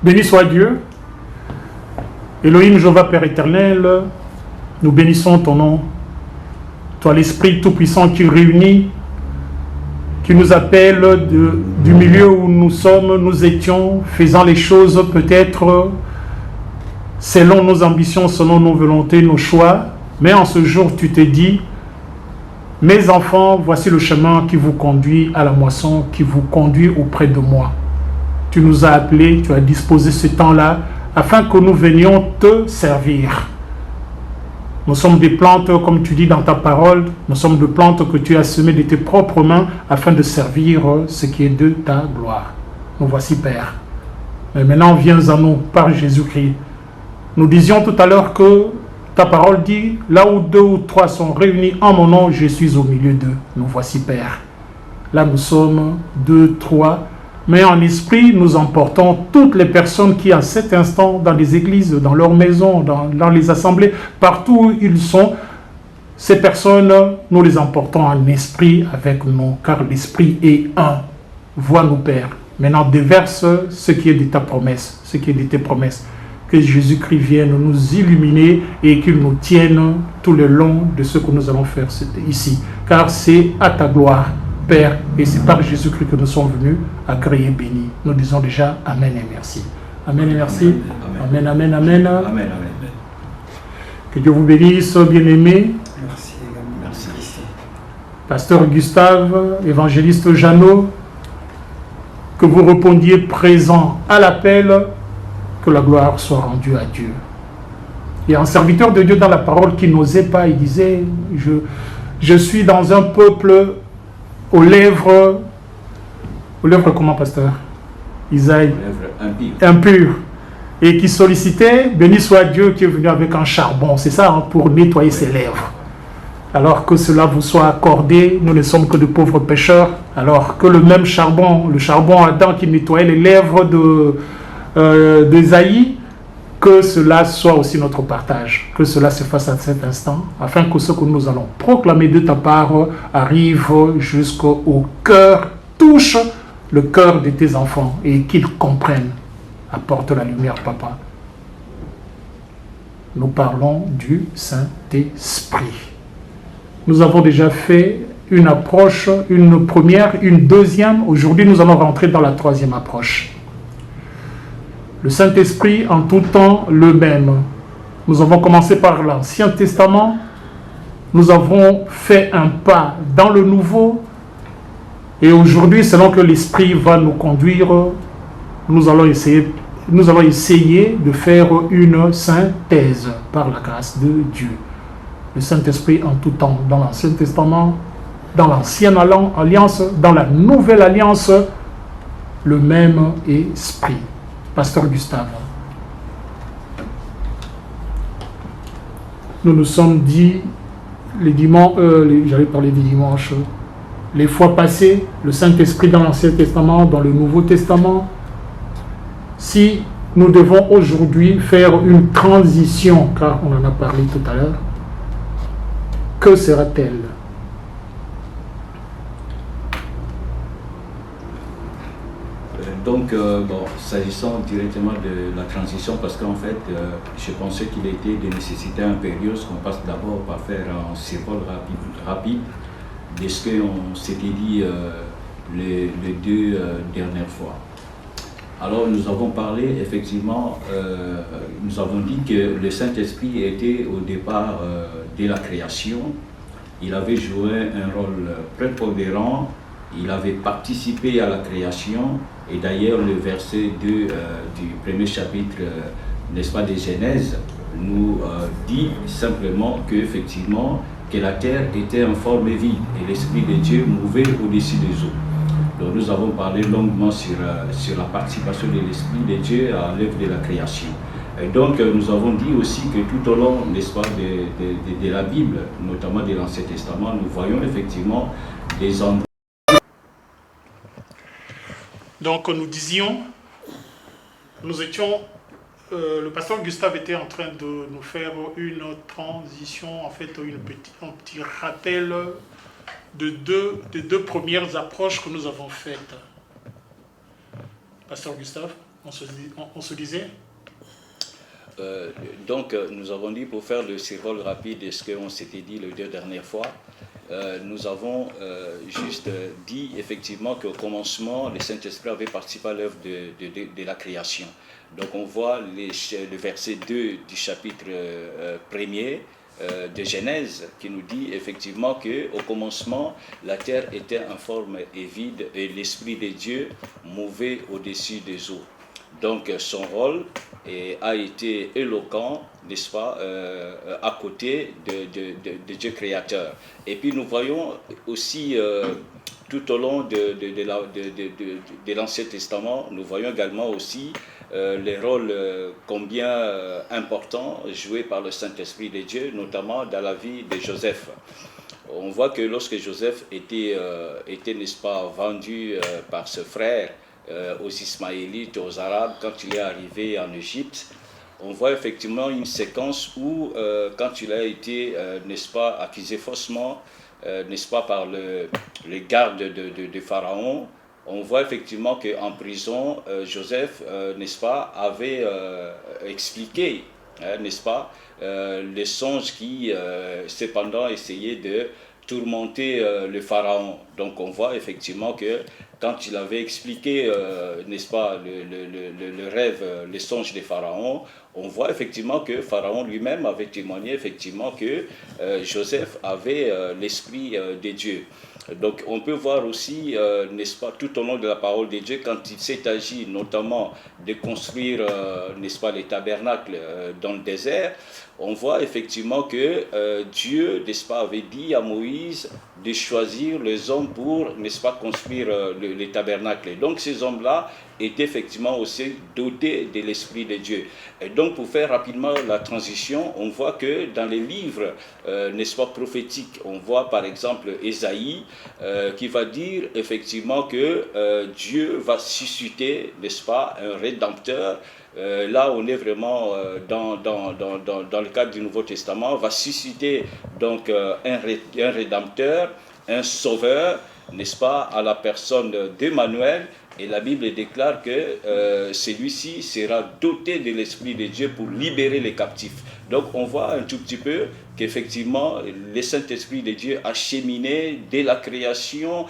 Béni soit Dieu, Elohim, Jéhovah, Père éternel, nous bénissons ton nom, toi l'Esprit Tout-Puissant qui réunit, qui nous appelle du milieu où nous étions, faisant les choses peut-être selon nos ambitions, selon nos volontés, nos choix. Mais en ce jour, tu t'es dit, mes enfants, voici le chemin qui vous conduit à la moisson, qui vous conduit auprès de moi. Tu nous as appelés, tu as disposé ce temps-là afin que nous venions te servir. Nous sommes des plantes, comme tu dis dans ta parole, nous sommes des plantes que tu as semées de tes propres mains afin de servir ce qui est de ta gloire. Nous voici, Père. Mais maintenant, viens à nous par Jésus-Christ. Nous disions tout à l'heure que ta parole dit, là où 2 ou 3 sont réunis en mon nom, je suis au milieu d'eux. Nous voici, Père. Là, nous sommes 2, 3. Mais en esprit, nous emportons toutes les personnes qui, à cet instant, dans les églises, dans leurs maisons, dans les assemblées, partout où ils sont, ces personnes, nous les emportons en esprit avec nous, car l'esprit est un. Vois-nous, Père. Maintenant, déverse ce qui est de ta promesse, ce qui est de tes promesses. Que Jésus-Christ vienne nous illuminer et qu'il nous tienne tout le long de ce que nous allons faire ici. Car c'est à ta gloire, Père, et c'est par Jésus-Christ que nous sommes venus à créer béni. Nous disons déjà Amen et merci. Amen et merci. Amen, amen, amen. Amen, amen. Que Dieu vous bénisse, bien-aimés. Merci, merci. Pasteur Gustave, évangéliste Jeannot, que vous répondiez présent à l'appel, que la gloire soit rendue à Dieu. Il y a un serviteur de Dieu dans la parole qui n'osait pas, il disait, je suis dans un peuple aux lèvres comment, pasteur Isaïe, impur, et qui sollicitait, béni soit Dieu qui est venu avec un charbon, c'est ça, hein, pour nettoyer ses lèvres. Alors que cela vous soit accordé, nous ne sommes que de pauvres pécheurs, alors que le même charbon, le charbon Adam qui nettoyait les lèvres d'Esaïe, que cela soit aussi notre partage, que cela se fasse à cet instant, afin que ce que nous allons proclamer de ta part arrive jusqu'au cœur, touche le cœur de tes enfants et qu'ils comprennent. Apporte la lumière, papa. Nous parlons du Saint-Esprit. Nous avons déjà fait une approche, une première, une deuxième. Aujourd'hui, nous allons rentrer dans la troisième approche. Le Saint-Esprit en tout temps le même. Nous avons commencé par l'Ancien Testament. Nous avons fait un pas dans le Nouveau. Et aujourd'hui, selon que l'Esprit va nous conduire, nous allons essayer de faire une synthèse par la grâce de Dieu. Le Saint-Esprit en tout temps, dans l'Ancien Testament, dans l'Ancienne Alliance, dans la Nouvelle Alliance, le même Esprit. Pasteur Gustave, nous nous sommes dit les dimanches, j'allais parler des dimanches, les fois passées, le Saint-Esprit dans l'Ancien Testament, dans le Nouveau Testament. Si nous devons aujourd'hui faire une transition, car on en a parlé tout à l'heure, que sera-t-elle? Donc, s'agissant directement de la transition, parce qu'en fait, je pensais qu'il était de nécessité impérieuse qu'on passe d'abord par faire un survol rapide de ce qu'on s'était dit les 2 dernières fois. Alors, nous avons parlé, effectivement, nous avons dit que le Saint-Esprit était au départ de la création. Il avait joué un rôle prépondérant, il avait participé à la création. Et d'ailleurs, le verset 2 du premier chapitre, n'est-ce pas, de Genèse, nous dit simplement qu'effectivement, que la terre était en forme vide et l'Esprit de Dieu mouvait au-dessus des eaux. Donc nous avons parlé longuement sur la participation de l'Esprit de Dieu à l'œuvre de la création. Et donc nous avons dit aussi que tout au long, n'est-ce pas, de la Bible, notamment de l'Ancien Testament, nous voyons effectivement des endroits. Donc nous disions, le pasteur Gustave était en train de nous faire une transition, en fait un petit rappel de deux premières approches que nous avons faites. Pasteur Gustave, on se disait. Donc, nous avons dit, pour faire le survol rapide de ce qu'on s'était dit les 2 dernières fois, nous avons juste dit effectivement qu'au commencement, le Saint-Esprit avait participé à l'œuvre de la création. Donc on voit le verset 2 du chapitre 1er de Genèse qui nous dit effectivement qu'au commencement, la terre était informe et vide et l'Esprit de Dieu mouvait au-dessus des eaux. Donc son rôle a été éloquent, n'est-ce pas, à côté de Dieu créateur. Et puis nous voyons aussi tout au long de l'Ancien Testament, nous voyons également aussi les rôles combien importants joués par le Saint-Esprit de Dieu, notamment dans la vie de Joseph. On voit que lorsque Joseph était n'est-ce pas, vendu par ses frères, aux Ismaélites, aux Arabes, quand il est arrivé en Égypte, on voit effectivement une séquence où, quand il a été, n'est-ce pas, accusé faussement, n'est-ce pas, par les gardes de Pharaon, on voit effectivement qu'en prison, Joseph, n'est-ce pas, avait expliqué, n'est-ce pas, les songes qui, cependant, essayaient de tourmenter le Pharaon. Donc on voit effectivement que quand il avait expliqué, n'est-ce pas, le rêve, les songes des pharaons, on voit effectivement que Pharaon lui-même avait témoigné effectivement que Joseph avait l'esprit de Dieu. Donc on peut voir aussi, n'est-ce pas, tout au long de la parole de Dieu, quand il s'est agi notamment de construire, n'est-ce pas, les tabernacles dans le désert, on voit effectivement que Dieu, n'est-ce pas, avait dit à Moïse de choisir les hommes pour, n'est-ce pas, construire les tabernacles. Et donc ces hommes-là étaient effectivement aussi dotés de l'Esprit de Dieu. Et donc pour faire rapidement la transition, on voit que dans les livres, n'est-ce pas, prophétiques, on voit par exemple Ésaïe qui va dire effectivement que Dieu va susciter, n'est-ce pas, un rédempteur. Là, on est vraiment dans le cadre du Nouveau Testament, va susciter donc un rédempteur, un sauveur, n'est-ce pas, à la personne d'Emmanuel. Et la Bible déclare que celui-ci sera doté de l'Esprit de Dieu pour libérer les captifs. Donc on voit un tout petit peu qu'effectivement le Saint-Esprit de Dieu a cheminé dès la création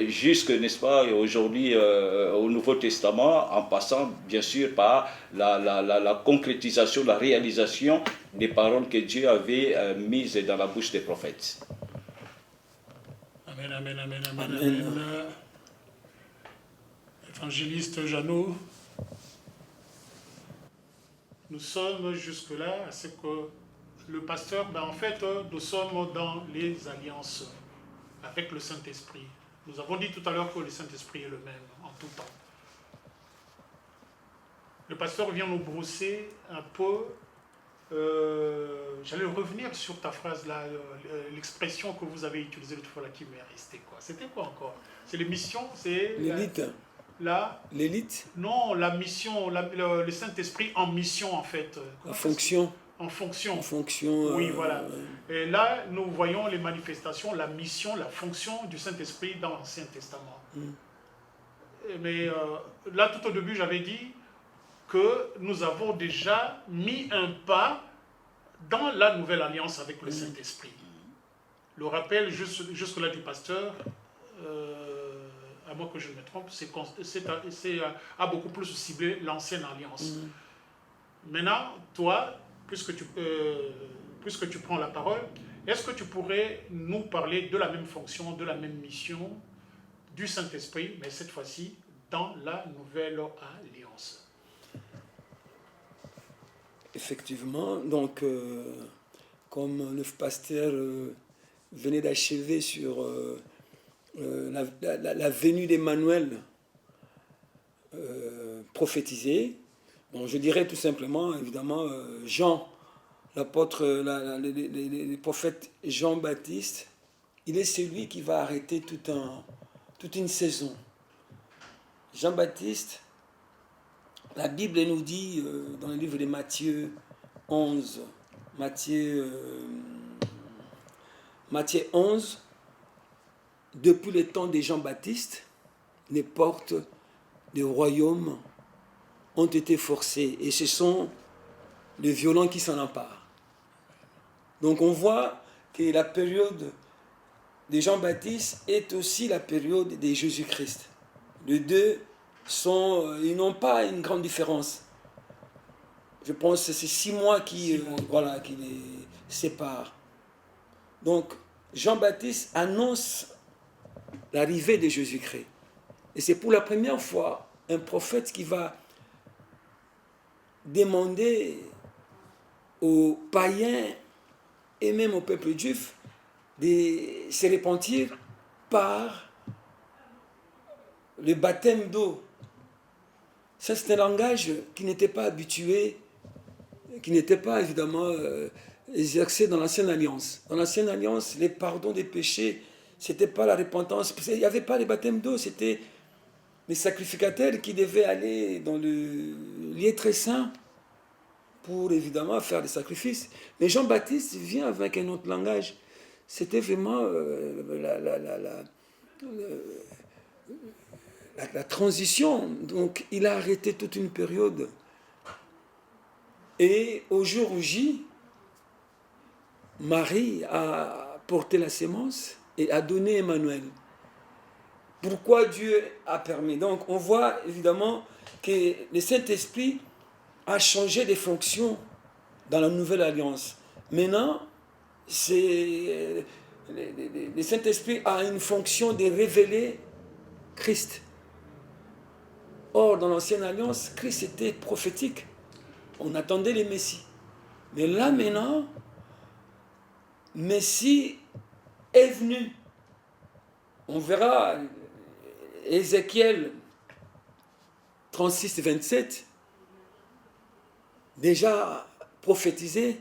jusque, n'est-ce pas, aujourd'hui au Nouveau Testament, en passant bien sûr par la concrétisation, la réalisation des paroles que Dieu avait mises dans la bouche des prophètes. Amen, amen, amen, amen, amen. Évangéliste Jeannot, nous sommes jusque-là à ce que le pasteur, en fait, nous sommes dans les alliances avec le Saint-Esprit. Nous avons dit tout à l'heure que le Saint-Esprit est le même en tout temps. Le pasteur vient nous brosser un peu, j'allais revenir sur ta phrase là, l'expression que vous avez utilisée l'autre fois là qui m'est restée. C'était quoi encore? C'est les missions, c'est... L'élite. L'élite? Non, la mission, le Saint-Esprit en mission en fait. La fonction. En fonction. En fonction. Oui, voilà. Et là, nous voyons les manifestations, la mission, la fonction du Saint-Esprit dans l'Ancien Testament. Mais là, tout au début, j'avais dit que nous avons déjà mis un pas dans la nouvelle alliance avec le Saint-Esprit. Le rappel jusque-là du pasteur, à moins que je me trompe, a beaucoup plus ciblé l'ancienne alliance. Maintenant, toi, puisque tu prends la parole, est-ce que tu pourrais nous parler de la même fonction, de la même mission du Saint-Esprit, mais cette fois-ci dans la nouvelle alliance? Effectivement, donc, comme le pasteur venait d'achever sur la venue d'Emmanuel prophétisée, bon, je dirais tout simplement, évidemment, Jean, l'apôtre, le prophète Jean-Baptiste, il est celui qui va arrêter toute une saison. Jean-Baptiste, la Bible nous dit dans le livre de Matthieu 11, Matthieu 11, depuis le temps de Jean-Baptiste, les portes du royaume ont été forcés et ce sont les violents qui s'en emparent. Donc on voit que la période de Jean-Baptiste est aussi la période de Jésus-Christ. Les deux ils n'ont pas une grande différence. Je pense que c'est 6 mois qui les séparent. Donc Jean-Baptiste annonce l'arrivée de Jésus-Christ. Et c'est pour la première fois un prophète qui va demander aux païens et même au peuple juif de se repentir par le baptême d'eau. Ça, c'est un langage qui n'était pas habitué, qui n'était pas évidemment exercé dans l'Ancienne Alliance. Dans l'Ancienne Alliance, les pardons des péchés, ce n'était pas la repentance. Il n'y avait pas le baptême d'eau, c'était les sacrificateurs qui devaient aller dans le lieu très saint pour évidemment faire des sacrifices. Mais Jean-Baptiste vient avec un autre langage. C'était vraiment la transition. Donc il a arrêté toute une période. Et au jour J, Marie a porté la sémence et a donné Emmanuel. Pourquoi Dieu a permis? Donc on voit évidemment que le Saint-Esprit a changé de fonction dans la nouvelle alliance. Maintenant, le Saint-Esprit a une fonction de révéler Christ. Or, dans l'ancienne alliance, Christ était prophétique. On attendait le Messie. Mais là, maintenant, Messie est venu. On verra Ézéchiel 36, 27, déjà prophétisé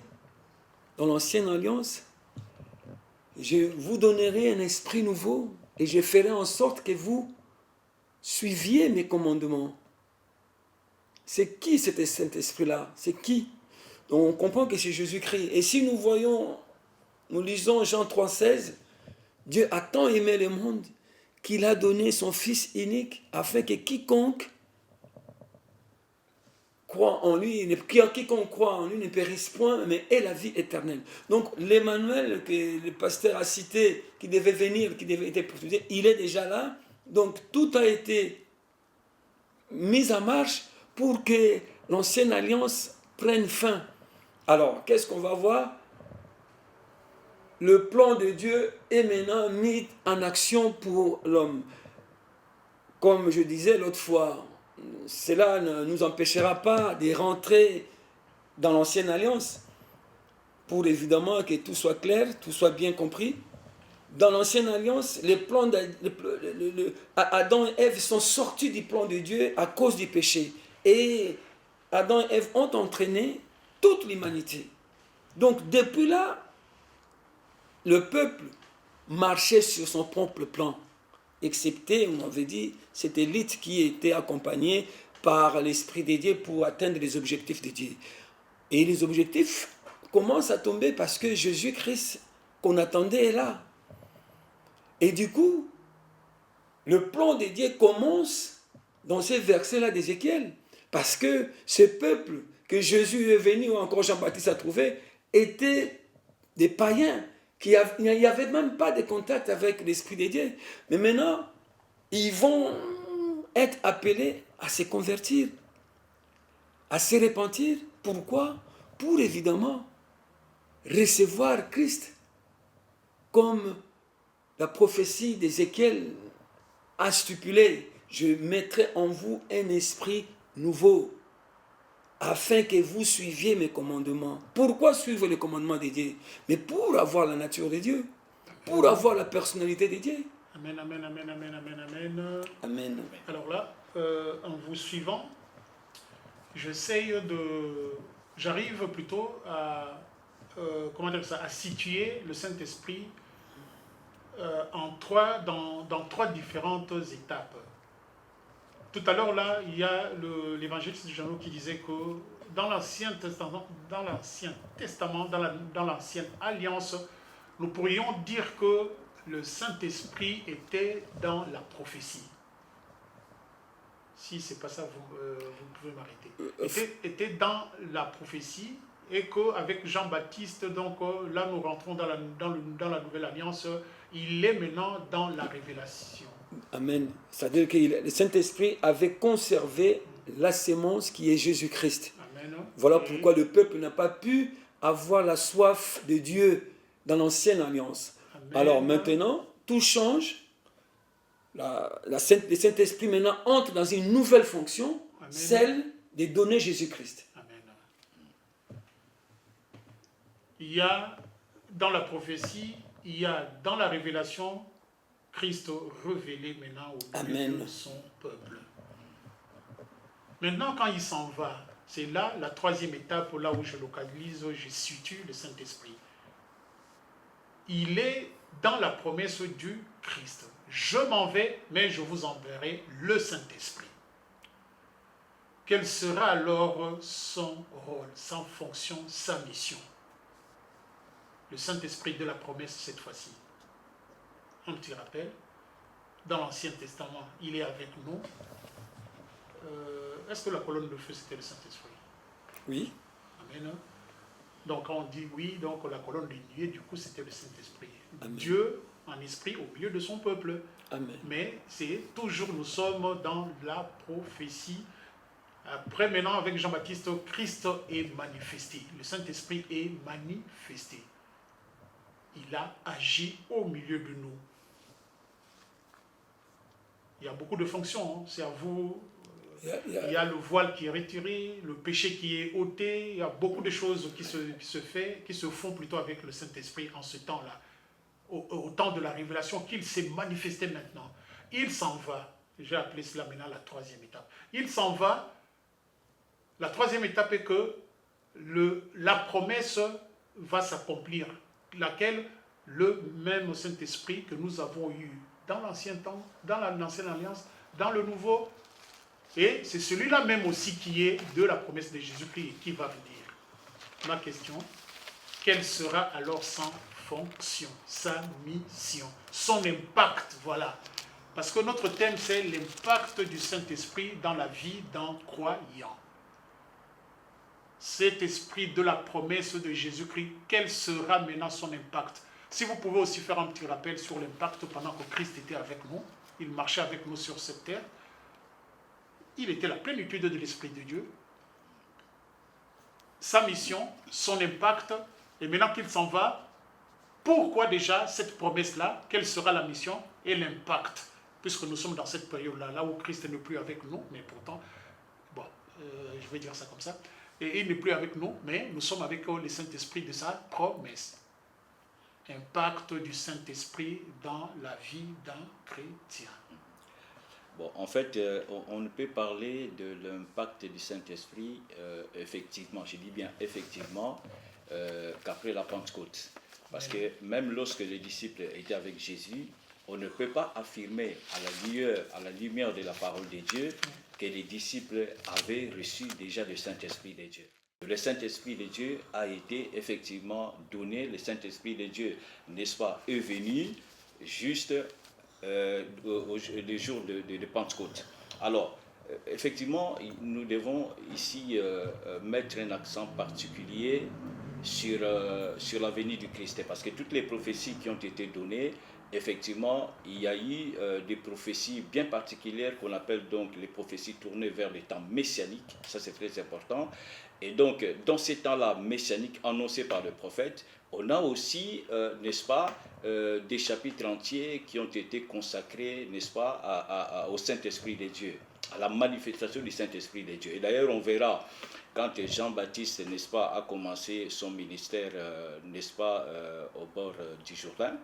dans l'ancienne alliance. Je vous donnerai un esprit nouveau et je ferai en sorte que vous suiviez mes commandements. C'est qui cet Saint-Esprit-là? C'est qui? Donc on comprend que c'est Jésus-Christ. Et si nous lisons Jean 3,16, Dieu a tant aimé le monde qu'il a donné son Fils unique afin que quiconque croit en lui, quiconque croit en lui ne périsse point, mais ait la vie éternelle. Donc l'Emmanuel que le pasteur a cité, qui devait venir, qui devait être prophétisé, il est déjà là. Donc tout a été mis en marche pour que l'ancienne alliance prenne fin. Alors, qu'est-ce qu'on va voir? Le plan de Dieu est maintenant mis en action pour l'homme. Comme je disais l'autre fois, cela ne nous empêchera pas de rentrer dans l'ancienne alliance pour évidemment que tout soit clair, tout soit bien compris. Dans l'ancienne alliance, Adam et Ève sont sortis du plan de Dieu à cause du péché. Et Adam et Ève ont entraîné toute l'humanité. Donc depuis là, le peuple marchait sur son propre plan, excepté, on avait dit, cette élite qui était accompagnée par l'Esprit de Dieu pour atteindre les objectifs de Dieu. Et les objectifs commencent à tomber parce que Jésus-Christ qu'on attendait est là. Et du coup, le plan de Dieu commence dans ces versets-là d'Ézéchiel. Parce que ce peuple que Jésus est venu, ou encore Jean-Baptiste a trouvé, était des païens. Il n'y avait même pas de contact avec l'Esprit de Dieu. Mais maintenant, ils vont être appelés à se convertir, à se repentir. Pourquoi? Pour évidemment recevoir Christ, comme la prophétie d'Ézéchiel a stipulé. Je mettrai en vous un esprit nouveau, afin que vous suiviez mes commandements. Pourquoi suivre les commandements de Dieu? Mais pour avoir la nature de Dieu, pour avoir la personnalité de Dieu. Amen, amen, amen, amen, amen, amen. Amen. Alors là, en vous suivant, j'arrive plutôt à, à situer le Saint-Esprit dans trois différentes étapes. Tout à l'heure, là, il y a l'évangéliste de Jean qui disait que dans l'Ancien Testament, dans l'Ancienne Alliance, nous pourrions dire que le Saint-Esprit était dans la prophétie. Si c'est pas ça, vous pouvez m'arrêter. Était dans la prophétie et qu'avec Jean-Baptiste, donc là nous rentrons dans la nouvelle alliance, il est maintenant dans la révélation. Amen. C'est-à-dire que le Saint-Esprit avait conservé la sémence qui est Jésus-Christ. Amen. Voilà pourquoi le peuple n'a pas pu avoir la soif de Dieu dans l'ancienne alliance. Amen. Alors maintenant, tout change. Le Saint-Esprit maintenant entre dans une nouvelle fonction, Amen. Celle de donner Jésus-Christ. Amen. Il y a dans la prophétie, il y a dans la révélation, Christ révélé maintenant au milieu de son peuple. Maintenant, quand il s'en va, c'est là la troisième étape, là où je localise, je situe le Saint-Esprit. Il est dans la promesse du Christ. Je m'en vais, mais je vous enverrai le Saint-Esprit. Quel sera alors son rôle, sa fonction, sa mission? Le Saint-Esprit de la promesse cette fois-ci. Un petit rappel, dans l'Ancien Testament, il est avec nous. Est-ce que la colonne de feu, c'était le Saint-Esprit? Oui. Amen. Donc, quand on dit oui, donc la colonne de nuée, du coup, c'était le Saint-Esprit. Amen. Dieu en esprit au milieu de son peuple. Amen. Mais c'est toujours, nous sommes dans la prophétie. Après, maintenant, avec Jean-Baptiste, Christ est manifesté. Le Saint-Esprit est manifesté. Il a agi au milieu de nous. Il y a beaucoup de fonctions. Hein. C'est à vous. Il y a le voile qui est retiré, le péché qui est ôté. Il y a beaucoup de choses qui se font plutôt avec le Saint-Esprit en ce temps-là. Au temps de la révélation, qu'il s'est manifesté maintenant. Il s'en va. J'ai appelé cela maintenant la troisième étape. Il s'en va. La troisième étape est que la promesse va s'accomplir, laquelle le même Saint-Esprit que nous avons eu dans l'ancien temps, dans l'ancienne alliance, dans le nouveau, et c'est celui-là même aussi qui est de la promesse de Jésus-Christ qui va venir. Ma question, quelle sera alors sa fonction, sa mission, son impact, voilà. Parce que notre thème, c'est l'impact du Saint-Esprit dans la vie d'un croyant. Cet esprit de la promesse de Jésus-Christ, quel sera maintenant son impact? Si vous pouvez aussi faire un petit rappel sur l'impact pendant que Christ était avec nous, il marchait avec nous sur cette terre, il était la plénitude de l'Esprit de Dieu. Sa mission, son impact, et maintenant qu'il s'en va, pourquoi déjà cette promesse-là? Quelle sera la mission et l'impact? Puisque nous sommes dans cette période-là, là où Christ n'est plus avec nous, mais pourtant, bon, je vais dire ça comme ça, et il n'est plus avec nous, mais nous sommes avec le Saint-Esprit de sa promesse. Impact du Saint-Esprit dans la vie d'un chrétien. Bon, en fait, on ne peut parler de l'impact du Saint-Esprit, effectivement, je dis bien effectivement, qu'après la Pentecôte. Parce que même lorsque les disciples étaient avec Jésus, on ne peut pas affirmer à la lumière de la parole de Dieu que les disciples avaient reçu déjà le Saint-Esprit de Dieu. Le Saint-Esprit de Dieu a été effectivement donné, le Saint-Esprit de Dieu, n'est-ce pas, est venu juste le jour de Pentecôte. Alors, effectivement, nous devons ici mettre un accent particulier sur la venue du Christ, parce que toutes les prophéties qui ont été données, effectivement, il y a eu des prophéties bien particulières qu'on appelle donc les prophéties tournées vers les temps messianiques, ça c'est très important. Et donc, dans ces temps-là messianiques annoncés par le prophète, on a aussi, n'est-ce pas, des chapitres entiers qui ont été consacrés, n'est-ce pas, au Saint-Esprit de Dieu, à la manifestation du Saint-Esprit de Dieu. Et d'ailleurs, on verra, quand Jean-Baptiste, n'est-ce pas, a commencé son ministère, n'est-ce pas, au bord du Jourdain,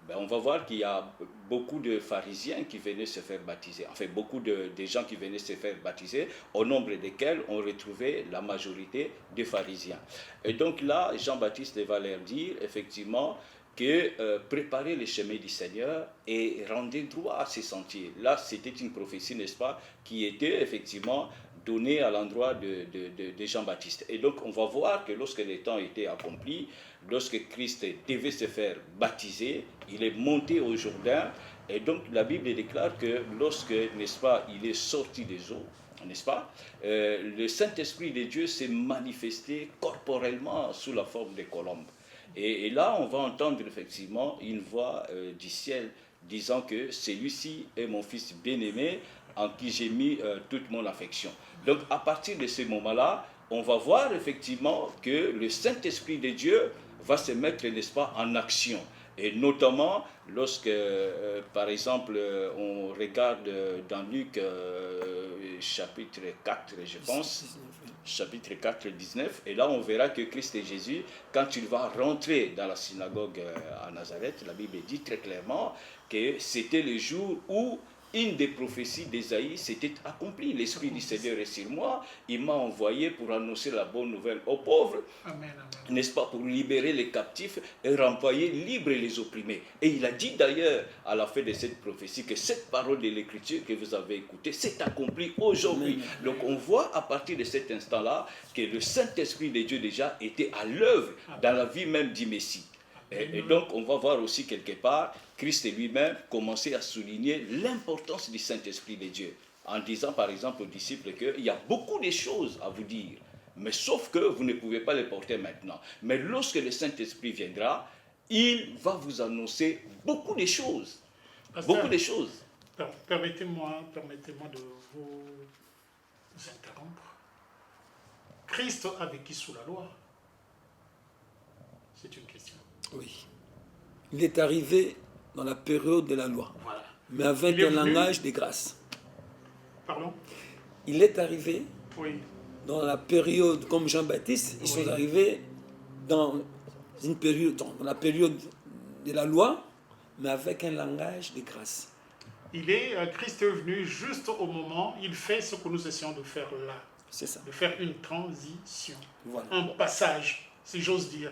ben on va voir qu'il y a beaucoup de pharisiens qui venaient se faire baptiser. Enfin, beaucoup de gens qui venaient se faire baptiser, au nombre desquels on retrouvait la majorité des pharisiens. Et donc là, Jean-Baptiste va leur dire, effectivement, que préparez les chemins du Seigneur et rendez droit à ces sentiers. Là, c'était une prophétie, n'est-ce pas, qui était effectivement donnée à l'endroit de Jean-Baptiste. Et donc, on va voir que lorsque le temps était accompli, lorsque Christ devait se faire baptiser, il est monté au Jourdain Et donc la Bible déclare que lorsque, n'est-ce pas, il est sorti des eaux, n'est-ce pas, le Saint-Esprit de Dieu s'est manifesté corporellement sous la forme des colombes. Et là, on va entendre effectivement une voix du ciel disant que celui-ci est mon fils bien-aimé en qui j'ai mis toute mon affection. Donc à partir de ce moment-là, on va voir effectivement que le Saint-Esprit de Dieu va se mettre, n'est-ce pas, en action. Et notamment lorsque, par exemple, on regarde dans Luc chapitre 4, je pense, chapitre 4, 19, et là on verra que Christ et Jésus, quand il va rentrer dans la synagogue à Nazareth, la Bible dit très clairement que c'était le jour où une des prophéties d'Ésaïe s'était accomplie. L'Esprit du Seigneur est sur moi, il m'a envoyé pour annoncer la bonne nouvelle aux pauvres, Amen. n'est-ce pas, pour libérer les captifs et renvoyer libres les opprimés. Et il a dit d'ailleurs à la fin de cette prophétie que cette parole de l'Écriture que vous avez écoutée s'est accomplie aujourd'hui. Donc on voit à partir de cet instant-là que le Saint-Esprit de Dieu déjà était à l'œuvre dans la vie même du Messie. Et donc, on va voir aussi quelque part, Christ lui-même commencer à souligner l'importance du Saint-Esprit de Dieu, en disant par exemple aux disciples qu'il y a beaucoup de choses à vous dire, mais sauf que vous ne pouvez pas les porter maintenant. Mais lorsque le Saint-Esprit viendra, il va vous annoncer beaucoup de choses. Pasteur, beaucoup de choses. Permettez-moi de vous interrompre. Christ a vécu sous la loi. C'est une question. Oui. Il est arrivé dans la période de la loi, Voilà. mais avec un langage de grâce. Pardon? Il est arrivé Oui. dans la période, comme Jean-Baptiste, ils sont arrivés dans une période, dans la période de la loi, mais avec un langage de grâce. Christ est venu juste au moment, il fait ce que nous essayons de faire là. C'est ça. De faire une transition. Voilà. Un passage, si j'ose dire.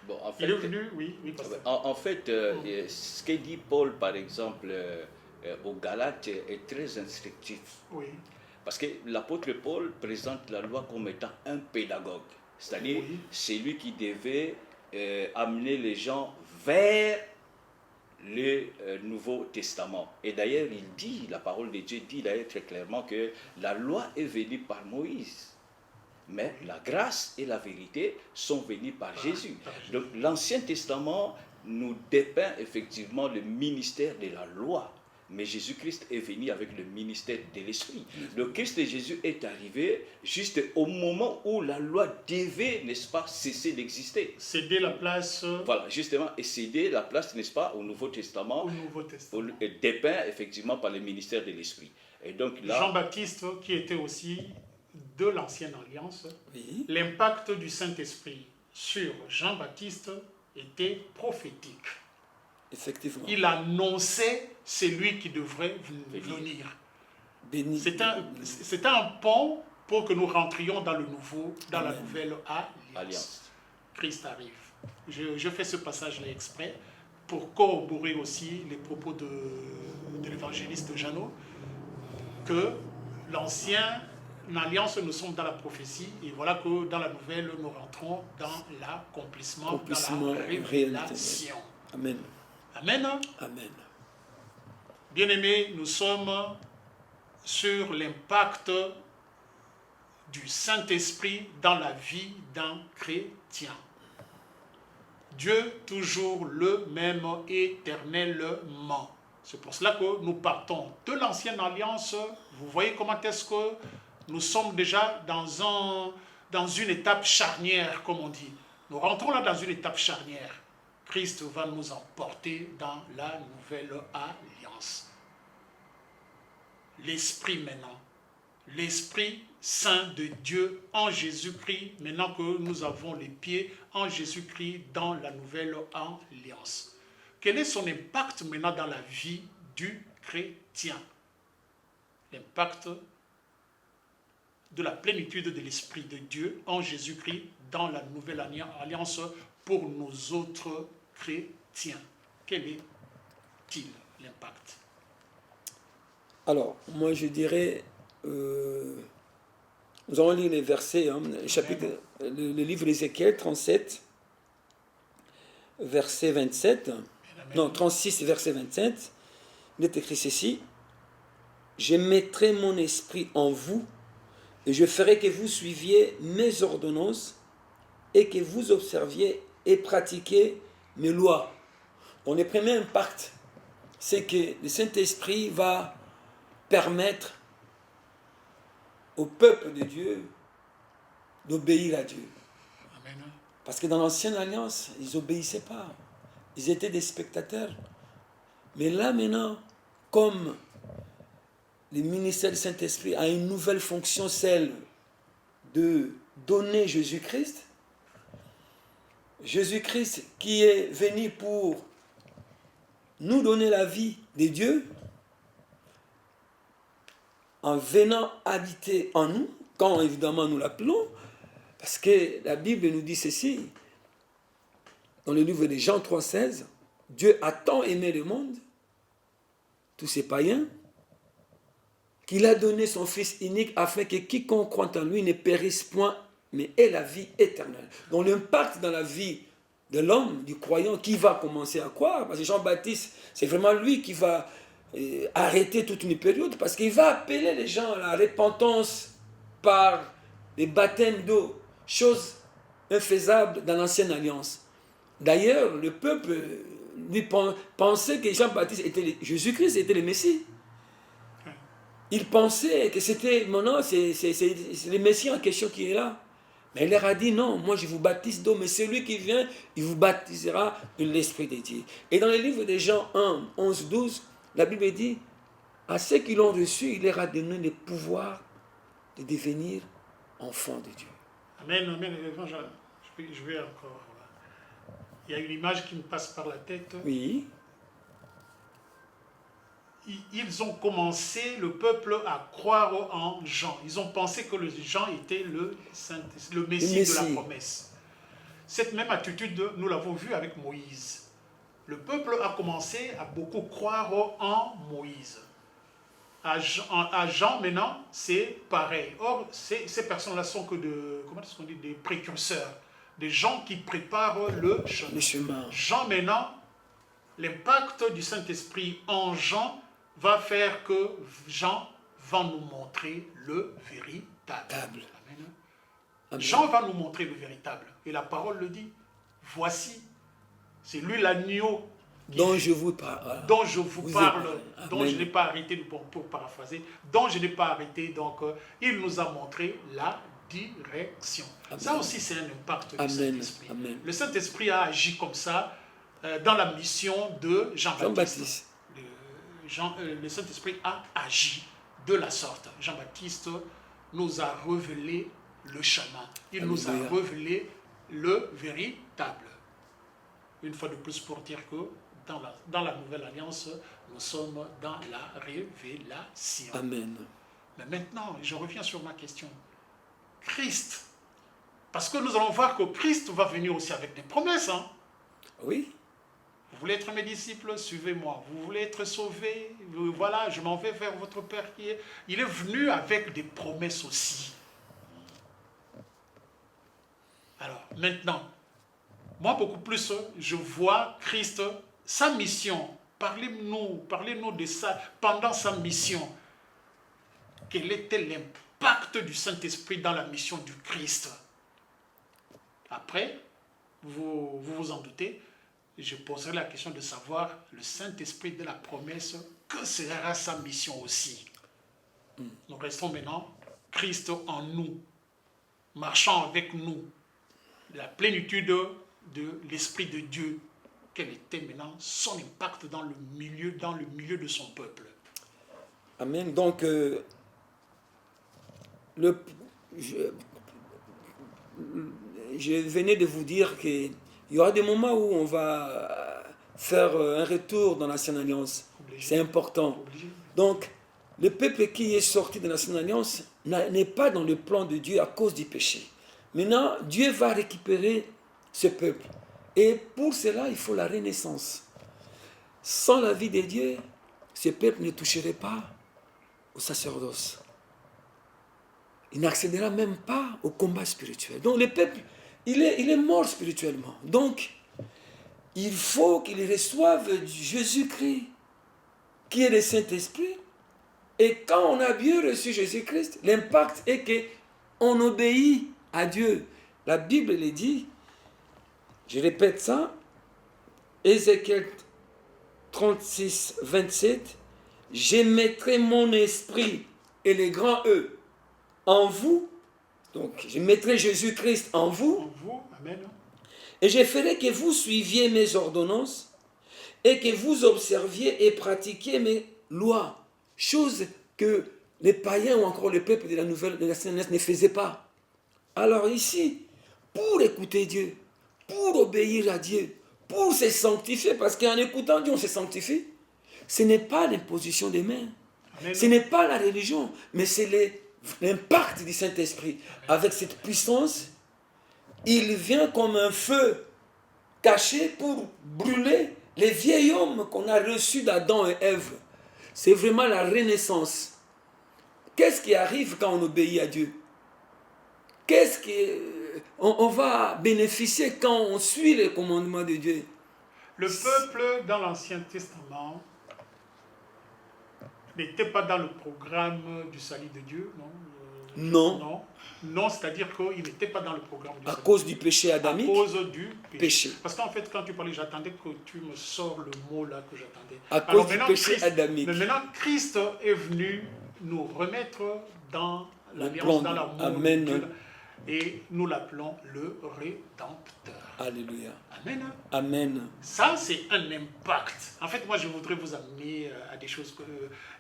Bon, en fait, Il est venu, oui, pasteur. En fait, ce que dit Paul, par exemple, aux Galates est très instructif. Oui. Parce que l'apôtre Paul présente la loi comme étant un pédagogue. C'est-à-dire, c'est lui qui devait amener les gens vers le Nouveau Testament. Et d'ailleurs, il dit, la parole de Dieu dit d'ailleurs très clairement que la loi est venue par Moïse. Mais la grâce et la vérité sont venues par Jésus. Donc l'Ancien Testament nous dépeint effectivement le ministère de la loi. Mais Jésus-Christ est venu avec le ministère de l'Esprit. Le Christ de Jésus est arrivé juste au moment où la loi devait, n'est-ce pas, cesser d'exister. Céder la place. Voilà, justement, et céder la place, n'est-ce pas, au Nouveau Testament. Au Nouveau Testament. Dépeint effectivement par le ministère de l'Esprit. Et donc là, Jean-Baptiste, qui était aussi de l'Ancienne Alliance, Oui. l'impact du Saint-Esprit sur Jean-Baptiste était prophétique. Effectivement. Il annonçait celui qui devrait venir. Béni. C'était un pont pour que nous rentrions dans le nouveau, dans la nouvelle alliance. Christ arrive. Je fais ce passage-là exprès pour corroborer aussi les propos de l'évangéliste Jeannot, que l'ancienne alliance, nous sommes dans la prophétie, et voilà que dans la nouvelle, nous rentrons dans l'accomplissement, dans la révélation. Amen. Amen. Amen. Bien-aimés, nous sommes sur l'impact du Saint-Esprit dans la vie d'un chrétien. Dieu toujours le même éternellement. C'est pour cela que nous partons de l'ancienne alliance. Vous voyez comment est-ce que nous sommes déjà dans une étape charnière, comme on dit. Nous rentrons là dans une étape charnière. Christ va nous emporter dans la nouvelle alliance. L'Esprit maintenant, l'Esprit Saint de Dieu en Jésus-Christ, maintenant que nous avons les pieds en Jésus-Christ dans la nouvelle alliance. Quel est son impact maintenant dans la vie du chrétien? L'impact de la plénitude de l'Esprit de Dieu en Jésus-Christ dans la nouvelle alliance pour nos autres chrétiens. Quel est-il l'impact? Alors, moi je dirais, nous allons lire les versets, le livre d'Ézéchiel 37, verset 27, non, 36, verset 27, il est écrit ceci, je mettrai mon esprit en vous et je ferai que vous suiviez mes ordonnances et que vous observiez et pratiquiez mes lois. Donc le premier impact, c'est que le Saint-Esprit va permettre au peuple de Dieu d'obéir à Dieu. Amen. Parce que dans l'ancienne alliance, ils n'obéissaient pas. Ils étaient des spectateurs. Mais là maintenant, comme le ministère du Saint-Esprit a une nouvelle fonction, celle de donner Jésus-Christ, Jésus-Christ qui est venu pour nous donner la vie de Dieu, en venant habiter en nous, quand évidemment nous l'appelons, parce que la Bible nous dit ceci, dans le livre de Jean 3,16, Dieu a tant aimé le monde, tous ces païens, qu'il a donné son Fils unique afin que quiconque croit en lui ne périsse point, mais ait la vie éternelle. Donc l'impact dans la vie de l'homme, du croyant, qui va commencer à croire, parce que Jean-Baptiste, c'est vraiment lui qui va arrêter toute une période, parce qu'il va appeler les gens à la repentance par les baptêmes d'eau, chose infaisable dans l'ancienne alliance. D'ailleurs, le peuple lui pensait que Jean-Baptiste était Jésus-Christ était le Messie. Il pensait que c'était, maintenant, c'est le Messie en question qui est là. Mais il leur a dit, non, moi je vous baptise d'eau, mais celui qui vient, il vous baptisera de l'Esprit de Dieu. Et dans le livre de Jean 1, 11, 12, la Bible dit, à ceux qui l'ont reçu, il leur a donné le pouvoir de devenir enfants de Dieu. Amen, amen. Je vais encore. Il y a une image qui me passe par la tête. Oui. Ils ont commencé, le peuple, à croire en Jean. Ils ont pensé que Jean était le Messie de la promesse. Cette même attitude, nous l'avons vu avec Moïse. Le peuple a commencé à beaucoup croire en Moïse. À Jean, maintenant, c'est pareil. Or, ces personnes-là sont que des précurseurs, des gens qui préparent le chemin. Jean, maintenant, l'impact du Saint-Esprit en Jean va faire que Jean va nous montrer le véritable. Amen. Amen. Jean va nous montrer le véritable. Et la parole le dit. Voici, c'est lui l'agneau dont je vous parle. Dont je vous parle, dont je n'ai pas arrêté, pour paraphraser, dont je n'ai pas arrêté. Donc, il nous a montré la direction. Amen. Ça aussi, c'est un impact du Saint-Esprit. Le Saint-Esprit a agi comme ça dans la mission de Jean-Baptiste. Le Saint-Esprit a agi de la sorte. Jean-Baptiste nous a révélé le chemin. Il nous a révélé le véritable. Une fois de plus pour dire que dans la nouvelle alliance, nous sommes dans la révélation. Amen. Mais maintenant, je reviens sur ma question. Christ, parce que nous allons voir que Christ va venir aussi avec des promesses. Hein? Oui. Vous voulez être mes disciples, suivez-moi. Vous voulez être sauvés, voilà, je m'en vais vers votre Père qui est... Il est venu avec des promesses aussi. Alors, maintenant, moi beaucoup plus, je vois Christ, sa mission. Parlez-nous de ça pendant sa mission. Quel était l'impact du Saint-Esprit dans la mission du Christ? Après, vous vous en doutez, je poserai la question de savoir le Saint-Esprit de la promesse, que sera sa mission aussi. Nous restons maintenant Christ en nous, marchant avec nous, la plénitude de l'Esprit de Dieu. Quel était maintenant son impact dans le milieu de son peuple? Amen. Donc, je venais de vous dire qu'il y aura des moments où on va faire un retour dans l'Ancienne Alliance. C'est important. Donc, le peuple qui est sorti de l'Ancienne Alliance n'est pas dans le plan de Dieu à cause du péché. Maintenant, Dieu va récupérer ce peuple. Et pour cela, il faut la renaissance. Sans la vie de Dieu, ce peuple ne toucherait pas au sacerdoce. Il n'accédera même pas au combat spirituel. Donc le peuple, il est mort spirituellement. Donc, il faut qu'il reçoive Jésus-Christ, qui est le Saint-Esprit. Et quand on a bien reçu Jésus-Christ, l'impact est qu'on obéit à Dieu. La Bible le dit, je répète ça, Ézéchiel 36, 27, « Je mettrai mon esprit et les grands E en vous. » Donc, je mettrai Jésus-Christ en vous. En vous, amen. Et je ferai que vous suiviez mes ordonnances et que vous observiez et pratiquiez mes lois. Chose que les païens ou encore le peuple de la nouvelle de la Sainte ne faisaient pas. Alors ici, pour écouter Dieu, pour obéir à Dieu, pour se sanctifier, parce qu'en écoutant Dieu, on se sanctifie, ce n'est pas l'imposition des mains, Amen. ce n'est pas la religion, mais c'est l'impact du Saint-Esprit. Avec cette puissance, il vient comme un feu caché pour brûler les vieils hommes qu'on a reçus d'Adam et Ève. C'est vraiment la renaissance. Qu'est-ce qui arrive quand on obéit à Dieu? Qu'est-ce on va bénéficier quand on suit les commandements de Dieu? Le peuple dans l'Ancien Testament n'était pas dans le programme du salut de Dieu, non? Non. Non, c'est-à-dire qu'il n'était pas dans le programme du À salut. cause du péché adamique. À cause du péché. Parce qu'en fait, quand tu parlais, j'attendais que tu me sors le mot là que j'attendais. À cause du péché adamique. Mais maintenant, Christ est venu nous remettre dans l'alliance, plan dans l'amour. Amen. de Dieu, et nous l'appelons le Rédempteur. Alléluia. Amen. Amen. Ça, c'est un impact. En fait, moi, je voudrais vous amener à des choses.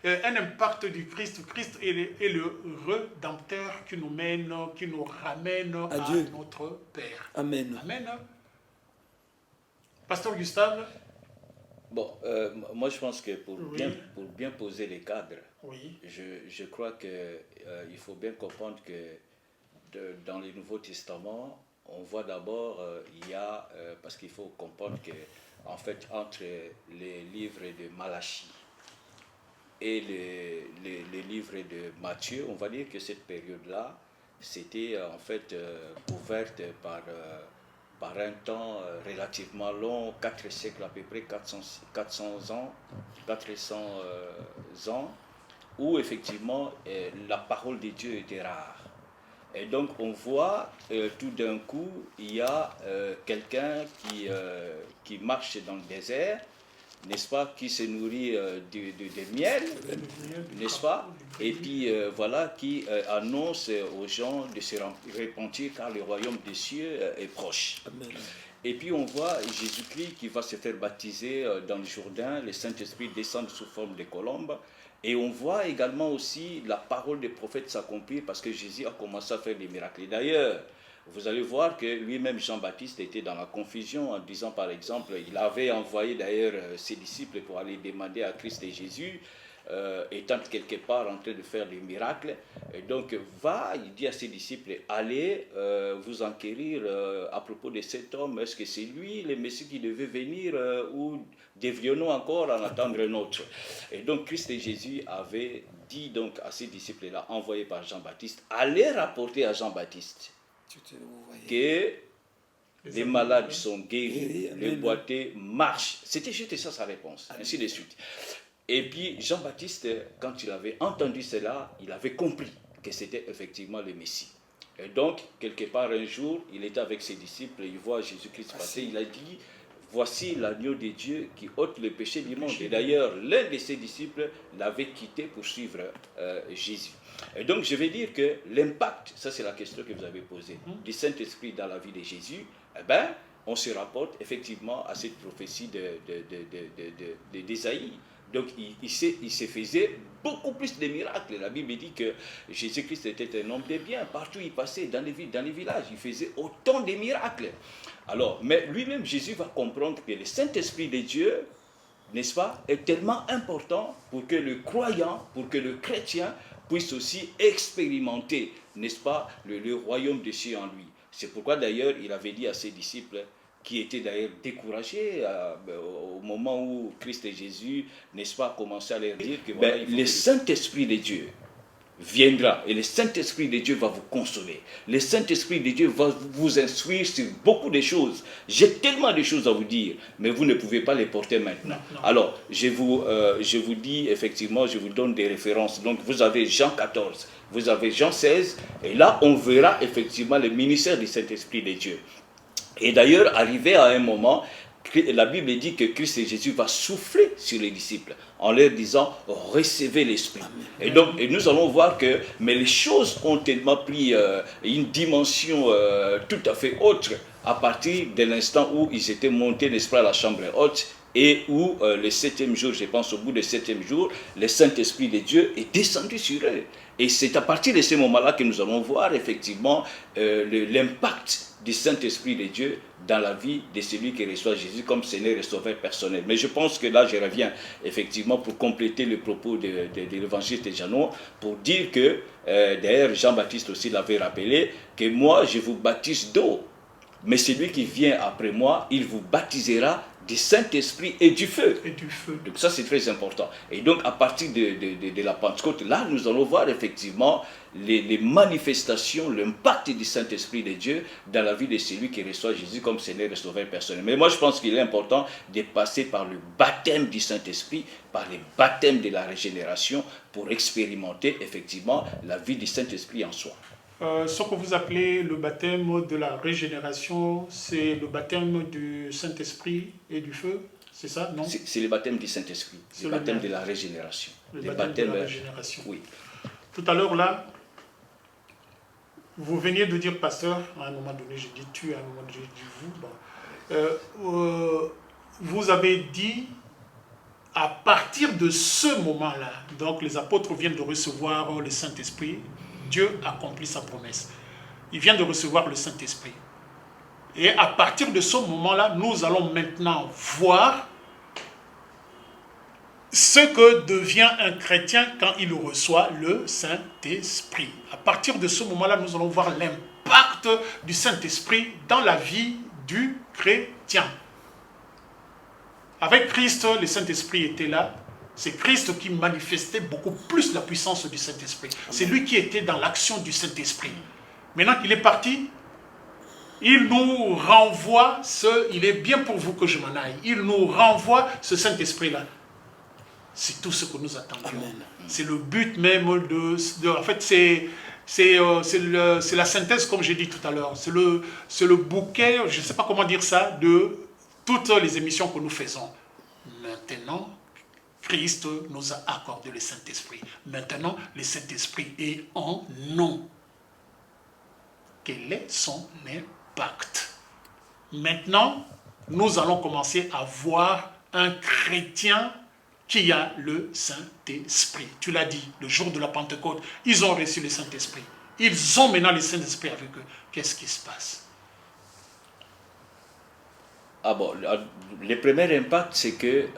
Un impact du Christ. Christ est le Rédempteur qui nous mène, qui nous ramène à Dieu. notre Père. Amen. Amen. Pasteur Gustave. Bon, moi je pense que pour Oui. bien poser les cadres, Oui. je crois qu'il faut bien comprendre que dans le Nouveau Testament, on voit d'abord, il y a, parce qu'il faut comprendre que, en fait, entre les livres de Malachie et les livres de Matthieu, on va dire que cette période-là, c'était en fait couverte par un temps relativement long, 4 siècles à peu près, 400 ans, où effectivement la parole de Dieu était rare. Et donc on voit tout d'un coup, il y a quelqu'un qui marche dans le désert, n'est-ce pas, qui se nourrit de miel, n'est-ce pas, et puis voilà, qui annonce aux gens de se repentir car le royaume des cieux est proche. Amen. Et puis on voit Jésus-Christ qui va se faire baptiser dans le Jourdain, le Saint-Esprit descend sous forme de colombe. Et on voit également aussi la parole des prophètes s'accomplir parce que Jésus a commencé à faire des miracles. Et d'ailleurs, vous allez voir que lui-même, Jean-Baptiste, était dans la confusion en disant, par exemple, il avait envoyé d'ailleurs ses disciples pour aller demander à Christ et Jésus, étant quelque part en train de faire des miracles. Et donc, il dit à ses disciples, allez vous enquérir à propos de cet homme. Est-ce que c'est lui, le Messie qui devait venir ou devrions-nous encore en attendre un autre? Et donc, Christ et Jésus avaient dit donc à ses disciples-là, envoyés par Jean-Baptiste, allez rapporter à Jean-Baptiste que les malades sont guéris, les boiteux marchent. C'était juste ça sa réponse, ainsi de suite. Et puis Jean-Baptiste, quand il avait entendu cela, il avait compris que c'était effectivement le Messie. Et donc, quelque part un jour, il était avec ses disciples, il voit Jésus-Christ passer, il a dit, voici l'agneau de Dieu qui ôte le péché du monde. Et d'ailleurs, l'un de ses disciples l'avait quitté pour suivre Jésus. Et donc, je vais dire que l'impact, ça c'est la question que vous avez posée, du Saint-Esprit dans la vie de Jésus, eh ben, on se rapporte effectivement à cette prophétie d'Ésaïe. Donc, il se faisait beaucoup plus de miracles. La Bible dit que Jésus-Christ était un homme de bien. Partout il passait, dans les villes, dans les villages, il faisait autant de miracles. Alors, mais lui-même, Jésus va comprendre que le Saint-Esprit de Dieu, n'est-ce pas, est tellement important pour que le croyant, pour que le chrétien puisse aussi expérimenter, n'est-ce pas, le royaume des cieux en lui. C'est pourquoi d'ailleurs, il avait dit à ses disciples, qui étaient d'ailleurs découragés au moment où Christ et Jésus, n'est-ce pas, commençaient à leur dire que voilà, le Saint-Esprit de Dieu viendra et le Saint-Esprit de Dieu va vous consoler. Le Saint-Esprit de Dieu va vous instruire sur beaucoup de choses. J'ai tellement de choses à vous dire, mais vous ne pouvez pas les porter maintenant. Non. Alors, je vous dis effectivement, je vous donne des références. Donc, vous avez Jean 14, vous avez Jean 16, et là, on verra effectivement le ministère du Saint-Esprit de Dieu. Et d'ailleurs, arrivé à un moment, la Bible dit que Christ et Jésus va souffler sur les disciples en leur disant « recevez l'Esprit ». Et donc, nous allons voir que mais les choses ont tellement pris une dimension tout à fait autre à partir de l'instant où ils étaient montés, n'est-ce pas, à la chambre haute et où le 7e jour, je pense au bout du 7e jour, le Saint-Esprit de Dieu est descendu sur eux. Et c'est à partir de ce moment-là que nous allons voir effectivement l'impact du Saint-Esprit de Dieu dans la vie de celui qui reçoit Jésus comme Seigneur et Sauveur personnel. Mais je pense que là, je reviens effectivement pour compléter le propos de l'évangile de Jean, pour dire que, d'ailleurs Jean-Baptiste aussi l'avait rappelé, que moi, je vous baptise d'eau, mais celui qui vient après moi, il vous baptisera du Saint-Esprit et du feu. Et du feu. Donc ça, c'est très important. Et donc, à partir de la Pentecôte, là, nous allons voir effectivement les manifestations, l'impact du Saint-Esprit de Dieu dans la vie de celui qui reçoit Jésus comme Seigneur et Sauveur personnel. Mais moi, je pense qu'il est important de passer par le baptême du Saint-Esprit, par le baptême de la régénération, pour expérimenter effectivement la vie du Saint-Esprit en soi. Ce que vous appelez le baptême de la régénération, c'est le baptême du Saint-Esprit et du feu, c'est ça, non? C'est le baptême du Saint-Esprit, le baptême de la régénération. Le baptême de la régénération. Oui. Tout à l'heure, là, vous veniez de dire, pasteur, à un moment donné, j'ai dit tu, à un moment donné, j'ai dit vous. Vous avez dit, à partir de ce moment-là, donc les apôtres viennent de recevoir le Saint-Esprit, Dieu accomplit sa promesse. Il vient de recevoir le Saint-Esprit. Et à partir de ce moment-là, nous allons maintenant voir ce que devient un chrétien quand il reçoit le Saint-Esprit. À partir de ce moment-là, nous allons voir l'impact du Saint-Esprit dans la vie du chrétien. Avec Christ, le Saint-Esprit était là. C'est Christ qui manifestait beaucoup plus la puissance du Saint-Esprit. C'est lui qui était dans l'action du Saint-Esprit. Maintenant qu'il est parti, il nous renvoie il est bien pour vous que je m'en aille. Il nous renvoie ce Saint-Esprit-là. C'est tout ce que nous attendions. C'est le but même en fait, c'est la synthèse, comme j'ai dit tout à l'heure. C'est le bouquet, je ne sais pas comment dire ça, de toutes les émissions que nous faisons. Maintenant, Christ nous a accordé le Saint-Esprit. Maintenant, le Saint-Esprit est en nous. Quel est son impact? Maintenant, nous allons commencer à voir un chrétien qui a le Saint-Esprit. Tu l'as dit, le jour de la Pentecôte, ils ont reçu le Saint-Esprit. Ils ont maintenant le Saint-Esprit avec eux. Qu'est-ce qui se passe? Ah bon, le premier impact, c'est que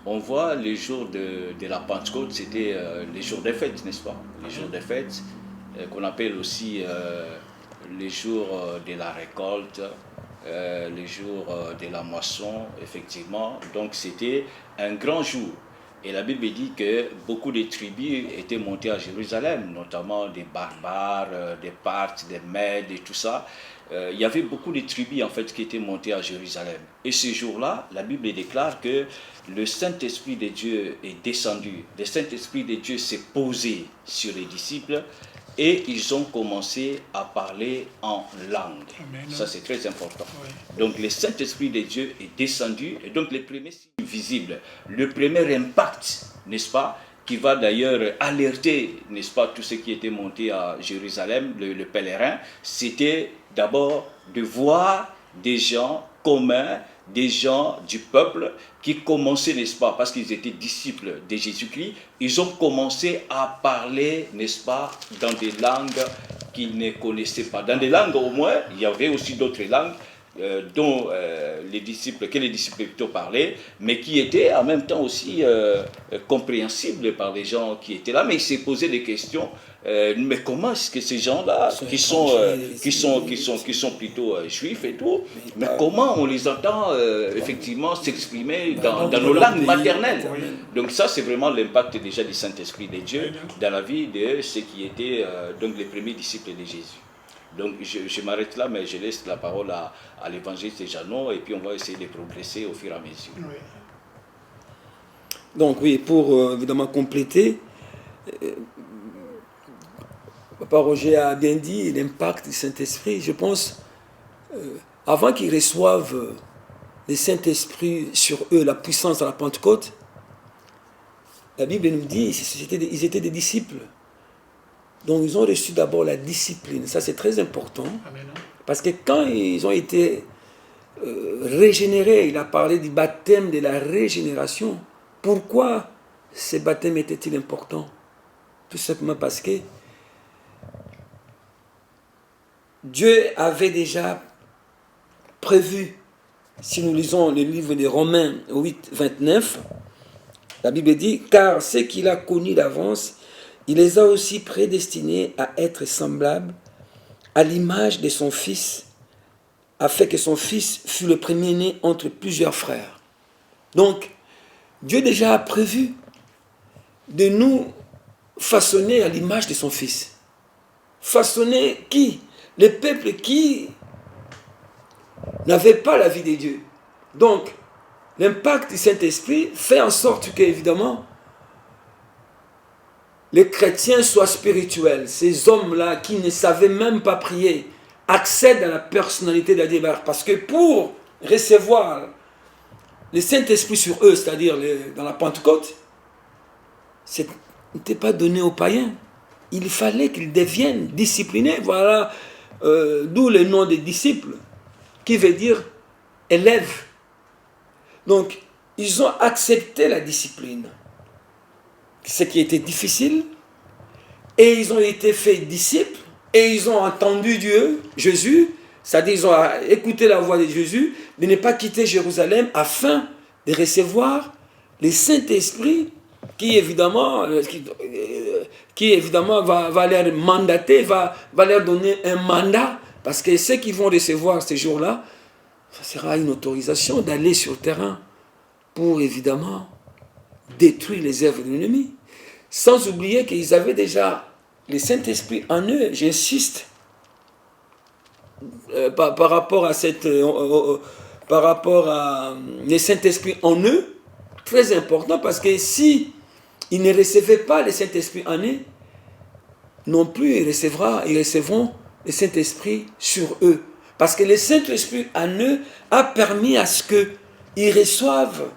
on voit les jours de la Pentecôte, c'était les jours des fêtes, n'est-ce pas? Les jours des fêtes, qu'on appelle aussi les jours de la récolte, les jours de la moisson, effectivement. Donc c'était un grand jour. Et la Bible dit que beaucoup de tribus étaient montées à Jérusalem, notamment des barbares, des Parthes, des Mèdes et tout ça. Il y avait beaucoup de tribus en fait qui étaient montées à Jérusalem. Et ce jour-là, la Bible déclare que le Saint-Esprit de Dieu est descendu. Le Saint-Esprit de Dieu s'est posé sur les disciples et ils ont commencé à parler en langue. Amen. Ça, c'est très important. Oui. Donc, le Saint-Esprit de Dieu est descendu. Et donc, le premier signe visible, le premier impact, n'est-ce pas, qui va d'ailleurs alerter, n'est-ce pas, tous ceux qui étaient montés à Jérusalem, le pèlerin, c'était d'abord de voir des gens communs, des gens du peuple qui commençaient, n'est-ce pas, parce qu'ils étaient disciples de Jésus-Christ, ils ont commencé à parler, n'est-ce pas, dans des langues qu'ils ne connaissaient pas. Dans des langues au moins, il y avait aussi d'autres langues dont les disciples plutôt parlaient, mais qui était en même temps aussi compréhensible par les gens qui étaient là. Mais il s'est posé des questions. Mais comment est-ce que ces gens-là, qui sont plutôt juifs et tout, mais comment on les entend effectivement s'exprimer dans nos langues maternelles? Donc ça, c'est vraiment l'impact déjà du Saint-Esprit de Dieu dans la vie de ceux qui étaient donc les premiers disciples de Jésus. Donc je m'arrête là, mais je laisse la parole à l'évangéliste Jeannot, et puis on va essayer de progresser au fur et à mesure. Oui. Donc oui, pour évidemment compléter, Papa Roger a bien dit l'impact du Saint-Esprit. Je pense, avant qu'ils reçoivent le Saint-Esprit sur eux, la puissance à la Pentecôte, la Bible nous dit qu'ils étaient des disciples. Donc ils ont reçu d'abord la discipline. Ça, c'est très important. Amen. Parce que quand ils ont été régénérés, il a parlé du baptême de la régénération. Pourquoi ce baptême était-il important? Tout simplement parce que Dieu avait déjà prévu, si nous lisons le livre de Romains 8, 29, la Bible dit, car ceux qu'il a connus d'avance, il les a aussi prédestinés à être semblables à l'image de son Fils, afin que son Fils fût le premier-né entre plusieurs frères. Donc, Dieu déjà a prévu de nous façonner à l'image de son Fils. Façonner qui? Le peuple qui n'avait pas la vie de Dieu. Donc, l'impact du Saint-Esprit fait en sorte que, évidemment, les chrétiens soient spirituels. Ces hommes-là qui ne savaient même pas prier accèdent à la personnalité de Dieu. Parce que pour recevoir le Saint-Esprit sur eux, c'est-à-dire dans la Pentecôte, ce n'était pas donné aux païens. Il fallait qu'ils deviennent disciplinés. Voilà d'où le nom des disciples, qui veut dire élève. Donc, ils ont accepté la discipline, ce qui était difficile, et ils ont été faits disciples, et ils ont entendu Dieu, Jésus, c'est-à-dire ils ont écouté la voix de Jésus, de ne pas quitter Jérusalem afin de recevoir le Saint-Esprit qui évidemment va leur mandater, va leur donner un mandat, parce que ceux qui vont recevoir ces jours-là, ça sera une autorisation d'aller sur le terrain pour évidemment détruire les œuvres de l'ennemi. Sans oublier qu'ils avaient déjà le Saint-Esprit en eux. J'insiste par rapport à le Saint-Esprit en eux, très important, parce que si ils ne recevaient pas le Saint-Esprit en eux, non plus ils recevront le Saint-Esprit sur eux. Parce que le Saint-Esprit en eux a permis à ce qu'ils reçoivent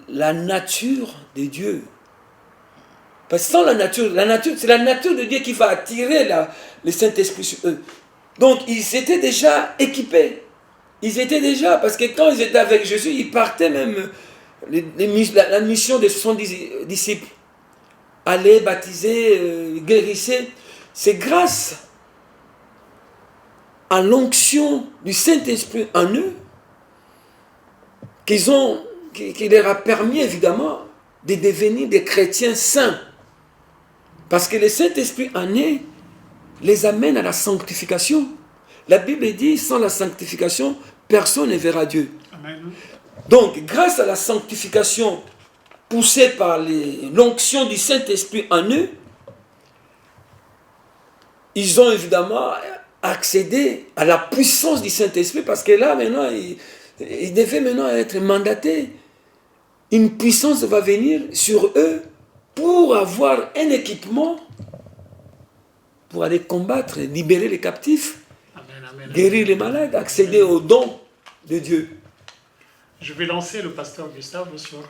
la nature de Dieu. Parce que sans la nature, c'est la nature de Dieu qui va attirer le Saint-Esprit sur eux. Donc ils étaient déjà équipés. Ils étaient déjà, parce que quand ils étaient avec Jésus, ils partaient même la mission de 70 disciples. Aller baptiser, guérissez. C'est grâce à l'onction du Saint-Esprit en eux qui leur a permis évidemment de devenir des chrétiens saints. Parce que le Saint-Esprit en eux les amène à la sanctification. La Bible dit, sans la sanctification, personne ne verra Dieu. Amen. Donc, grâce à la sanctification poussée par l'onction du Saint-Esprit en eux, ils ont évidemment accédé à la puissance du Saint-Esprit, parce que là, maintenant, ils devaient maintenant être mandatés. Une puissance va venir sur eux pour avoir un équipement pour aller combattre, libérer les captifs, guérir les malades, accéder aux dons de Dieu. Je vais lancer le pasteur Gustave sur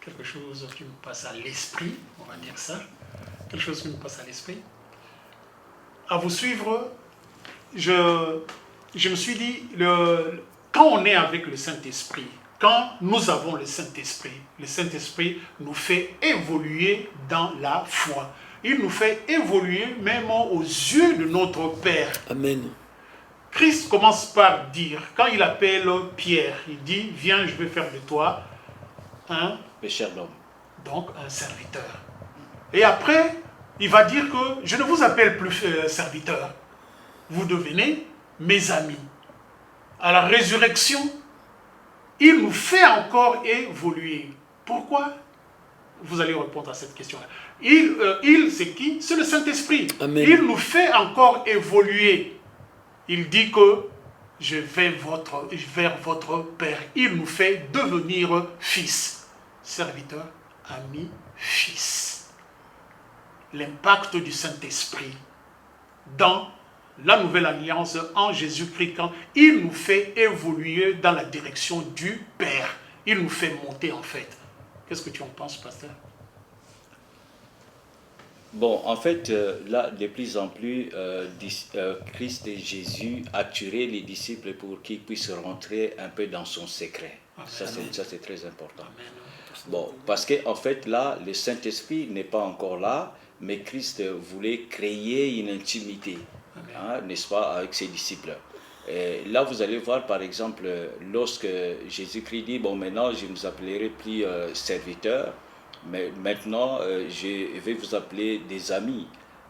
quelque chose qui me passe à l'esprit, on va dire ça, quelque chose qui me passe à l'esprit. À vous suivre, je me suis dit, quand on est avec le Saint-Esprit, quand nous avons le Saint-Esprit nous fait évoluer dans la foi. Il nous fait évoluer même aux yeux de notre Père. Amen. Christ commence par dire, quand il appelle Pierre, il dit, viens, je vais faire de toi un pécheur d'homme. Donc un serviteur. Et après, il va dire que je ne vous appelle plus serviteur, vous devenez mes amis. À la résurrection, il nous fait encore évoluer. Pourquoi? Vous allez répondre à cette question-là. Il c'est qui? C'est le Saint-Esprit. Il nous fait encore évoluer. Il dit que je vais vers votre Père. Il nous fait devenir fils, serviteur, ami, fils. L'impact du Saint-Esprit dans la nouvelle alliance en Jésus-Christ, quand il nous fait évoluer dans la direction du Père. Il nous fait monter en fait. Qu'est-ce que tu en penses, pasteur? Bon, en fait, là, de plus en plus, Christ et Jésus attiraient les disciples pour qu'ils puissent rentrer un peu dans son secret. Amen. Ça, c'est très important. Amen. Bon, parce qu'en fait, là, le Saint-Esprit n'est pas encore là, mais Christ voulait créer une intimité, hein, n'est-ce pas, avec ses disciples. Et là, vous allez voir, par exemple, lorsque Jésus-Christ dit, bon, maintenant, je ne vous appellerai plus serviteurs, mais maintenant, je vais vous appeler des amis.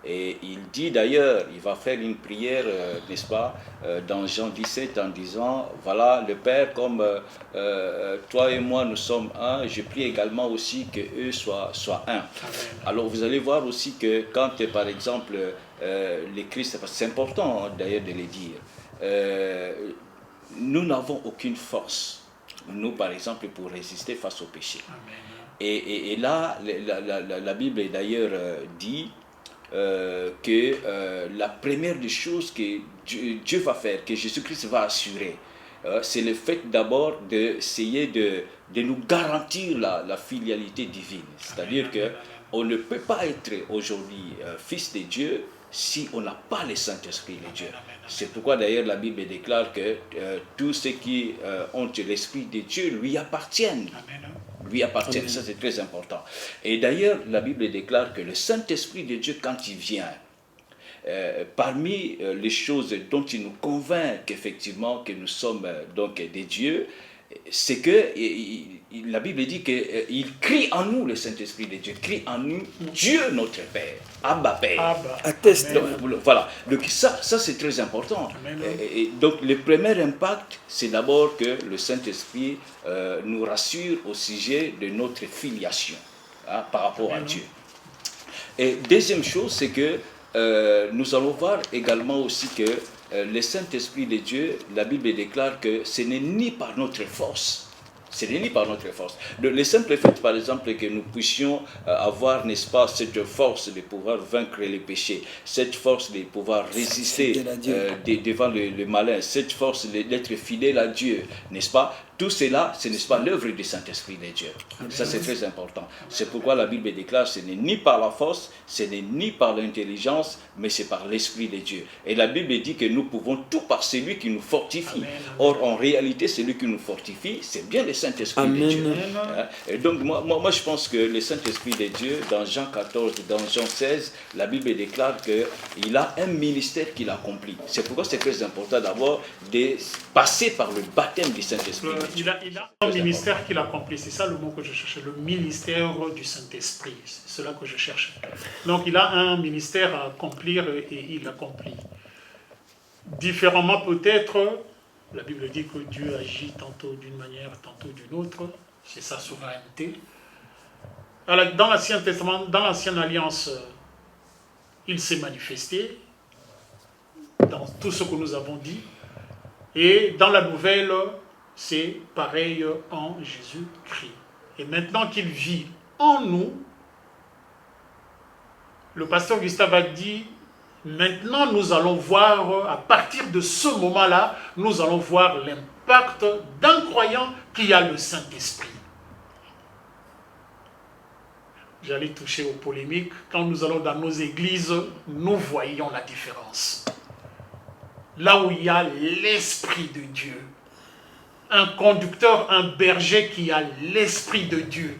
Et il dit d'ailleurs, il va faire une prière, n'est-ce pas, dans Jean 17 en disant, voilà, le Père, comme toi et moi nous sommes un, je prie également aussi qu'eux soient un. Alors vous allez voir aussi que quand, par exemple, les Christ, c'est important hein, d'ailleurs de les dire, nous n'avons aucune force, nous par exemple, pour résister face au péché. Et là, la Bible d'ailleurs dit, que la première des choses que Dieu va faire, que Jésus-Christ va assurer, c'est le fait d'abord d'essayer de nous garantir la filialité divine. C'est-à-dire qu'on ne peut pas être aujourd'hui fils de Dieu si on n'a pas le Saint-Esprit de Dieu. C'est pourquoi d'ailleurs la Bible déclare que tous ceux qui ont l'Esprit de Dieu lui appartiennent. Lui appartient, ça c'est très important. Et d'ailleurs, la Bible déclare que le Saint-Esprit de Dieu, quand il vient, parmi les choses dont il nous convainc qu'effectivement que nous sommes donc des dieux, c'est que la Bible dit qu'il crie en nous, le Saint-Esprit de Dieu, crie en nous Dieu notre Père, Abba Père. Atteste. Voilà, donc ça c'est très important. Et donc le premier impact, c'est d'abord que le Saint-Esprit nous rassure au sujet de notre filiation hein, par rapport à Dieu. Et deuxième chose, c'est que nous allons voir également aussi que le Saint-Esprit de Dieu, la Bible déclare que ce n'est ni par notre force, ce n'est ni par notre force. Le simple fait, par exemple, que nous puissions avoir, n'est-ce pas, cette force de pouvoir vaincre les péchés, cette force de pouvoir résister devant le malin, cette force d'être fidèle à Dieu, n'est-ce pas? Tout cela, ce n'est pas l'œuvre du Saint-Esprit de Dieu. Ça, c'est très important. C'est pourquoi la Bible déclare ce n'est ni par la force, ce n'est ni par l'intelligence, mais c'est par l'Esprit de Dieu. Et la Bible dit que nous pouvons tout par celui qui nous fortifie. Or, en réalité, celui qui nous fortifie, c'est bien le Saint-Esprit de Dieu. Et donc, moi, je pense que le Saint-Esprit de Dieu, dans Jean 14, dans Jean 16, la Bible déclare qu'il a un ministère qu'il accomplit. C'est pourquoi c'est très important d'abord de passer par le baptême du Saint-Esprit. Il a un ministère qu'il accomplit, c'est ça le mot que je cherchais, le ministère du Saint-Esprit, c'est cela que je cherche. Donc il a un ministère à accomplir et il l'accomplit. Différemment peut-être, la Bible dit que Dieu agit tantôt d'une manière, tantôt d'une autre, c'est sa souveraineté. Alors, dans l'Ancien Testament, dans l'Ancienne Alliance, il s'est manifesté dans tout ce que nous avons dit, et dans la Nouvelle, c'est pareil en Jésus-Christ. Et maintenant qu'il vit en nous, le pasteur Gustave a dit, maintenant nous allons voir, à partir de ce moment-là, nous allons voir l'impact d'un croyant qui a le Saint-Esprit. J'allais toucher aux polémiques. Quand nous allons dans nos églises, nous voyons la différence. Là où il y a l'Esprit de Dieu, un conducteur, un berger qui a l'Esprit de Dieu.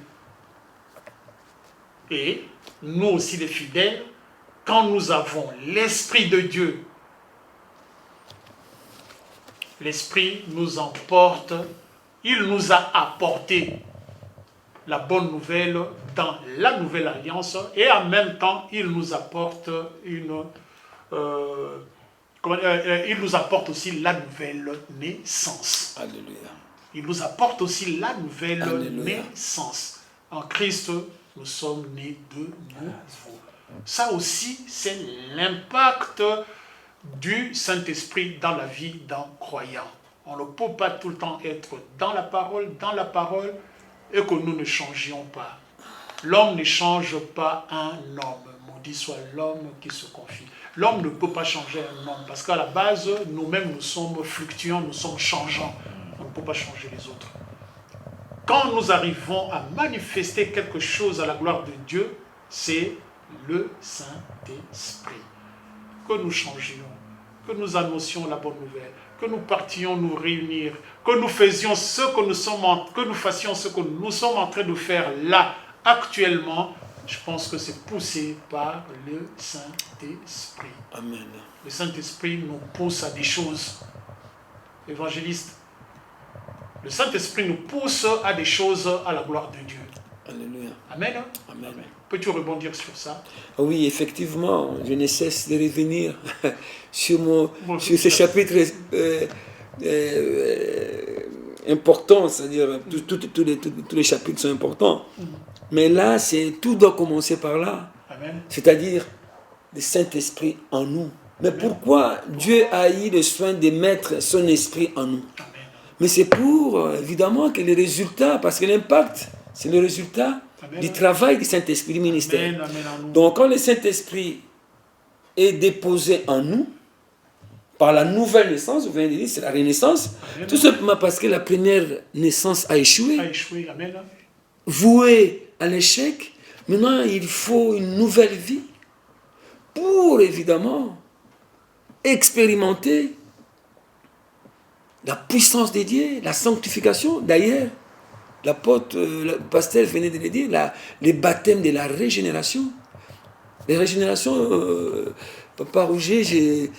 Et nous aussi les fidèles, quand nous avons l'Esprit de Dieu l'Esprit nous emporte, il nous a apporté la bonne nouvelle dans la nouvelle alliance et en même temps, il nous apporte il nous apporte aussi la nouvelle naissance. Alléluia. Il nous apporte aussi la nouvelle Alléluia. naissance. En Christ, nous sommes nés de nouveau. Ça aussi, c'est l'impact du Saint-Esprit dans la vie d'un croyant. On ne peut pas tout le temps être dans la parole, et que nous ne changions pas. L'homme ne change pas un homme. Maudit soit l'homme qui se confie. L'homme ne peut pas changer un homme parce qu'à la base, nous-mêmes, nous sommes fluctuants, nous sommes changeants. On ne peut pas changer les autres. Quand nous arrivons à manifester quelque chose à la gloire de Dieu, c'est le Saint-Esprit. Que nous changions, que nous annoncions la bonne nouvelle, que nous partions nous réunir, que nous fassions ce que nous sommes en train de faire là, actuellement. Je pense que c'est poussé par le Saint-Esprit. Amen. Le Saint-Esprit nous pousse à des choses. Évangéliste, le Saint-Esprit nous pousse à des choses à la gloire de Dieu. Alléluia. Amen. Amen. Peux-tu rebondir sur ça? Oui, effectivement, je ne cesse de revenir sur ce chapitre important, c'est-à-dire tous les chapitres sont importants. Mais là, tout doit commencer par là. Amen. C'est-à-dire le Saint-Esprit en nous. Mais pourquoi Dieu a eu le soin de mettre son esprit en nous? Amen. Mais c'est pour, évidemment, que les résultats, parce que l'impact, c'est le résultat Amen. du travail du Saint-Esprit, du ministère. Amen, amen, en nous. Donc, quand le Saint-Esprit est déposé en nous, par la nouvelle naissance, vous venez de dire, c'est la renaissance, Amen. tout simplement parce que la première naissance a échoué, A échoué. Amen. voué à l'échec. Maintenant, il faut une nouvelle vie pour, évidemment, expérimenter la puissance de Dieu, la sanctification. D'ailleurs, l'apôtre, le pasteur venait de le dire, les baptêmes de la régénération. Les régénérations, Papa Rouget,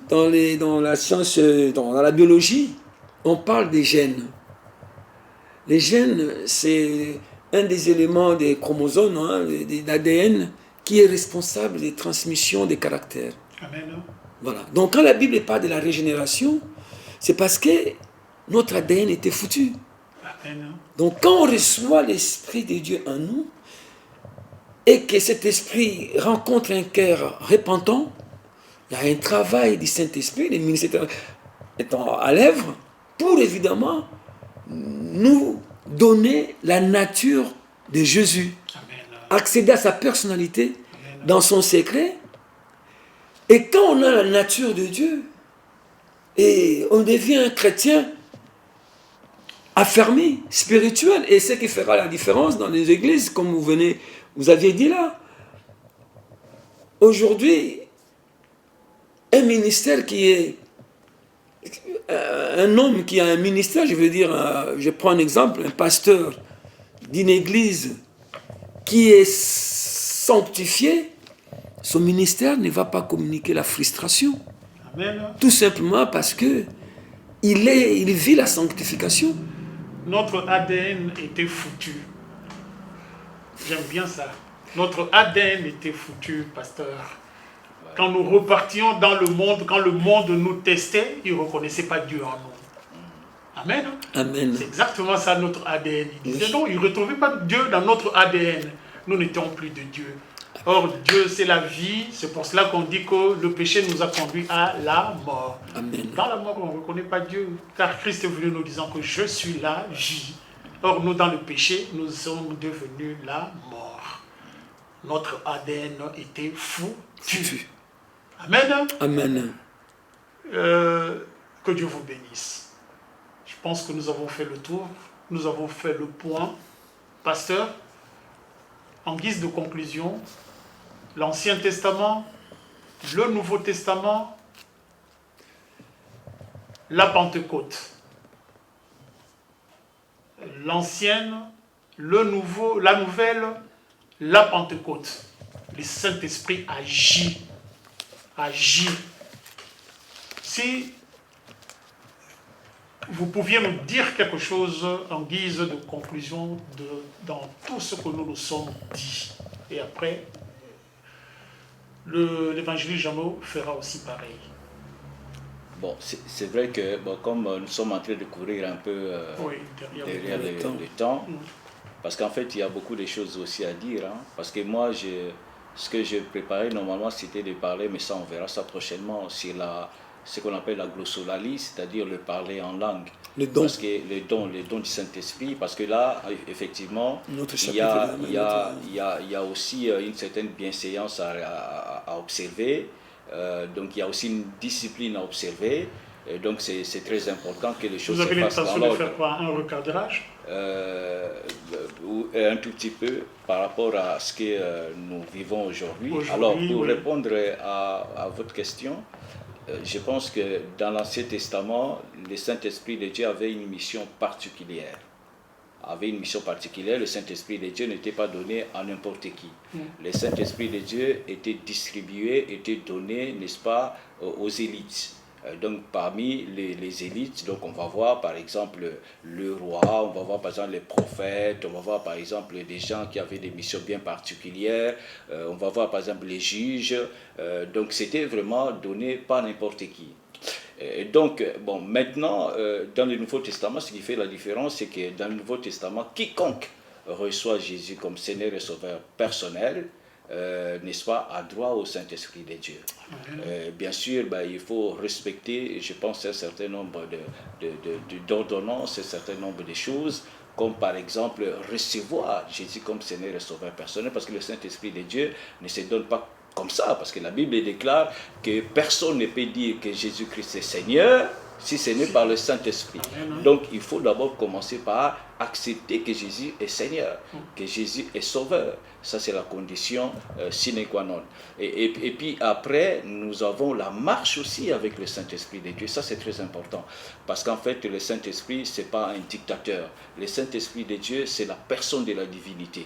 dans la science, dans la biologie, on parle des gènes. Les gènes, c'est un des éléments des chromosomes, d'ADN, qui est responsable des transmissions des caractères. Amen. Voilà. Donc quand la Bible parle de la régénération, c'est parce que notre ADN était foutu. Amen. Donc quand on reçoit l'Esprit de Dieu en nous, et que cet Esprit rencontre un cœur repentant, il y a un travail du Saint-Esprit, le ministère étant à l'œuvre, pour évidemment nous donner la nature de Jésus, Amen. accéder à sa personnalité Amen. dans son secret. Et quand on a la nature de Dieu, et on devient un chrétien affermi, spirituel, et ce qui fera la différence dans les églises, comme vous aviez dit là. Aujourd'hui, un ministère qui est un homme qui a un ministère, je veux dire, je prends un exemple, un pasteur d'une église qui est sanctifié, son ministère ne va pas communiquer la frustration. Amen. Tout simplement parce que il vit la sanctification. Notre ADN était foutu. J'aime bien ça. Notre ADN était foutu, pasteur. Quand nous repartions dans le monde, quand le monde nous testait, il ne reconnaissait pas Dieu en nous. Amen. Amen. C'est exactement ça notre ADN. Il disait non, il ne retrouvait pas Dieu dans notre ADN. Nous n'étions plus de Dieu. Or, Dieu, c'est la vie. C'est pour cela qu'on dit que le péché nous a conduits à la mort. Amen. Dans la mort, on ne reconnaît pas Dieu. Car Christ est venu nous disant que je suis la vie. Or, nous, dans le péché, nous sommes devenus la mort. Notre ADN était foutu. Amen. Amen. Que Dieu vous bénisse. Je pense que nous avons fait le tour. Nous avons fait le point. Pasteur, en guise de conclusion, l'Ancien Testament, le Nouveau Testament, la Pentecôte. L'ancienne, le nouveau, la nouvelle, la Pentecôte. Le Saint-Esprit agit si vous pouviez nous dire quelque chose en guise de conclusion dans tout ce que nous nous sommes dit. Et après, l'évangéliste Jeannot fera aussi pareil. Bon, c'est vrai que comme nous sommes en train de courir un peu Oui, derrière le temps, parce qu'en fait, il y a beaucoup de choses aussi à dire. Hein, parce que moi, ce que j'ai préparé normalement, c'était de parler, mais ça, on verra ça prochainement, sur ce qu'on appelle la glossolalie, c'est-à-dire le parler en langue. Les dons. Parce que les dons du Saint-Esprit, parce que là, effectivement, il y a aussi une certaine bienséance à observer. Donc il y a aussi une discipline à observer. Et donc c'est très important que les choses se fassent dans l'ordre. Vous avez l'intention de faire quoi? Un recadrage? Un tout petit peu par rapport à ce que nous vivons aujourd'hui. Alors pour répondre à votre question, je pense que dans l'Ancien Testament, le Saint-Esprit de Dieu avait une mission particulière. Le Saint-Esprit de Dieu n'était pas donné à n'importe qui. Le Saint-Esprit de Dieu était distribué, était donné, n'est-ce pas, aux élites. Donc parmi les élites, donc on va voir par exemple le roi, on va voir par exemple les prophètes, on va voir par exemple des gens qui avaient des missions bien particulières, on va voir par exemple les juges. Donc c'était vraiment donné pas n'importe qui. Et donc, bon, maintenant, dans le Nouveau Testament, ce qui fait la différence, c'est que dans le Nouveau Testament, quiconque reçoit Jésus comme Seigneur et Sauveur personnel, n'est-ce pas, a droit au Saint-Esprit de Dieu. Bien sûr, il faut respecter, je pense, un certain nombre d'ordonnances, un certain nombre de choses, comme par exemple recevoir Jésus comme Seigneur et Sauveur personnel, parce que le Saint-Esprit de Dieu ne se donne pas comme ça, parce que la Bible déclare que personne ne peut dire que Jésus-Christ est Seigneur si ce n'est par le Saint-Esprit. Donc il faut d'abord commencer par accepter que Jésus est Seigneur, que Jésus est Sauveur. Ça c'est la condition sine qua non. Et puis après, nous avons la marche aussi avec le Saint-Esprit de Dieu. Ça c'est très important, parce qu'en fait le Saint-Esprit c'est pas un dictateur. Le Saint-Esprit de Dieu c'est la personne de la divinité.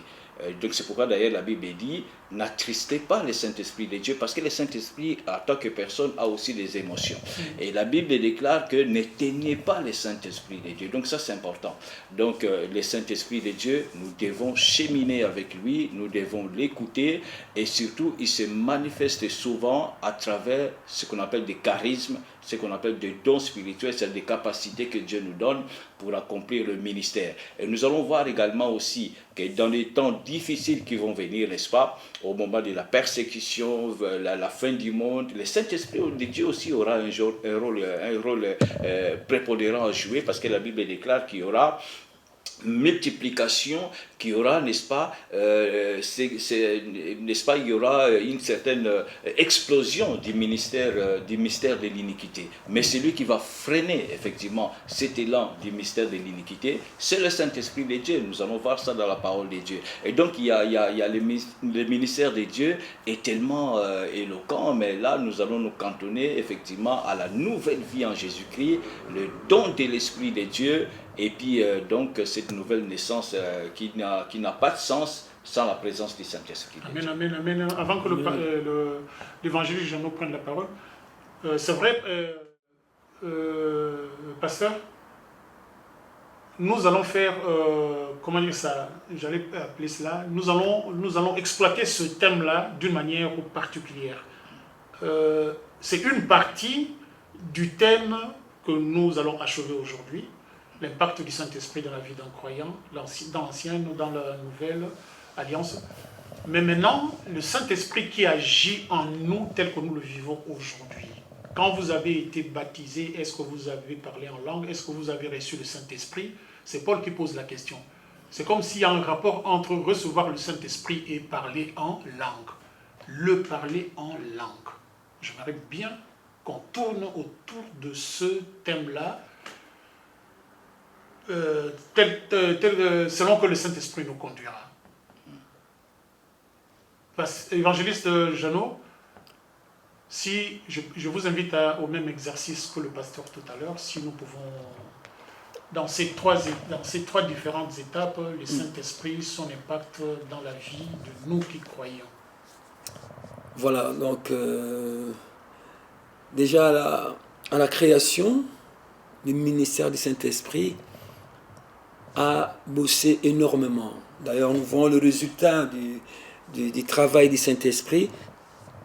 Donc c'est pourquoi d'ailleurs la Bible dit, n'attristez pas le Saint-Esprit de Dieu, parce que le Saint-Esprit en tant que personne a aussi des émotions. Et la Bible déclare que n'éteignez pas le Saint-Esprit de Dieu. Donc ça c'est important. Donc le Saint-Esprit de Dieu, nous devons cheminer avec lui, nous devons l'écouter, et surtout il se manifeste souvent à travers ce qu'on appelle des charismes, ce qu'on appelle des dons spirituels, c'est des capacités que Dieu nous donne pour accomplir le ministère. Et nous allons voir également aussi que dans les temps difficiles qui vont venir, n'est-ce pas, au moment de la persécution, la fin du monde, le Saint-Esprit de Dieu aussi aura un rôle prépondérant à jouer, parce que la Bible déclare qu'il y aura multiplication, qu'il y aura, n'est-ce pas, il y aura une certaine explosion du mystère de l'iniquité. Mais celui qui va freiner effectivement cet élan du mystère de l'iniquité, c'est le Saint-Esprit de Dieu. Nous allons voir ça dans la parole de Dieu. Et donc il y a le ministère de Dieu est tellement éloquent, mais là nous allons nous cantonner effectivement à la nouvelle vie en Jésus-Christ, le don de l'Esprit de Dieu. Et puis, donc, cette nouvelle naissance qui n'a pas de sens sans la présence du Saint-Esprit. Amen, amen, amen. Avant que l'évangéliste Jeannot prenne la parole, c'est vrai, pasteur, nous allons faire, comment dire ça, j'allais appeler cela, nous allons exploiter ce thème-là d'une manière particulière. C'est une partie du thème que nous allons achever aujourd'hui. L'impact du Saint-Esprit dans la vie d'un croyant, dans l'ancienne ou dans la nouvelle alliance. Mais maintenant, le Saint-Esprit qui agit en nous tel que nous le vivons aujourd'hui. Quand vous avez été baptisé, est-ce que vous avez parlé en langue? Est-ce que vous avez reçu le Saint-Esprit? C'est Paul qui pose la question. C'est comme s'il y a un rapport entre recevoir le Saint-Esprit et parler en langue. Le parler en langue. J'aimerais bien qu'on tourne autour de ce thème-là, selon que le Saint-Esprit nous conduira. Évangéliste Jeannot, si je vous invite au même exercice que le pasteur tout à l'heure, si nous pouvons, dans ces trois différentes étapes, le Saint-Esprit, son impact dans la vie de nous qui croyons. Voilà, donc déjà à la création, le ministère du Saint-Esprit a bossé énormément. D'ailleurs, nous voyons le résultat du travail du Saint-Esprit,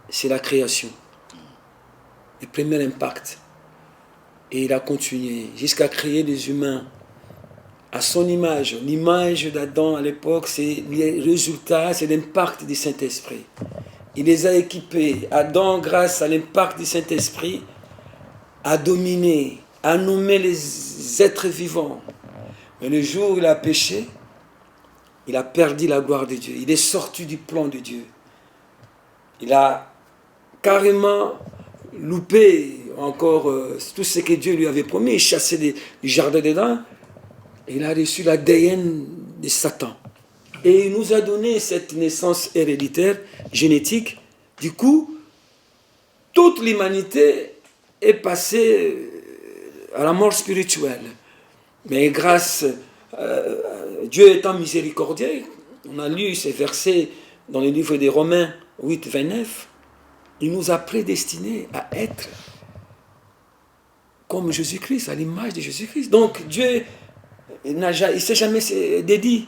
c'est la création. Le premier impact. Et il a continué jusqu'à créer des humains à son image. L'image d'Adam à l'époque, c'est les résultats, c'est l'impact du Saint-Esprit. Il les a équipés. Adam, grâce à l'impact du Saint-Esprit, a dominé, a nommé les êtres vivants. Mais le jour où il a péché, il a perdu la gloire de Dieu. Il est sorti du plan de Dieu. Il a carrément loupé encore tout ce que Dieu lui avait promis, chassé du jardin d'Éden. Il a reçu l'ADN de Satan. Et il nous a donné cette naissance héréditaire, génétique. Du coup, toute l'humanité est passée à la mort spirituelle. Mais grâce, Dieu étant miséricordieux, on a lu ces versets dans le livre des Romains 8, 29, il nous a prédestinés à être comme Jésus-Christ, à l'image de Jésus-Christ. Donc Dieu, il ne s'est jamais dédié.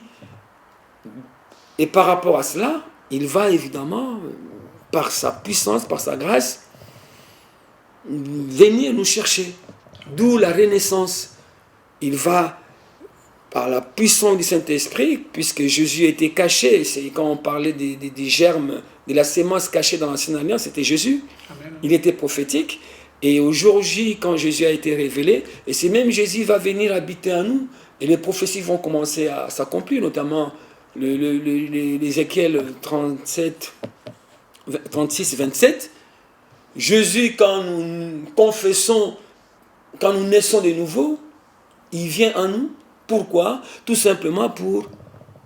Et par rapport à cela, il va évidemment, par sa puissance, par sa grâce, venir nous chercher. D'où la renaissance. Il va, par la puissance du Saint-Esprit, puisque Jésus était caché, c'est quand on parlait des germes, de la sémence cachée dans l'Ancienne Alliance, c'était Jésus. Amen. Il était prophétique. Et au jour J, quand Jésus a été révélé, et c'est même Jésus va venir habiter en nous, et les prophéties vont commencer à s'accomplir, notamment l'Ézéchiel 36, 27. Jésus, quand nous confessons, quand nous naissons de nouveau, il vient en nous. Pourquoi? Tout simplement pour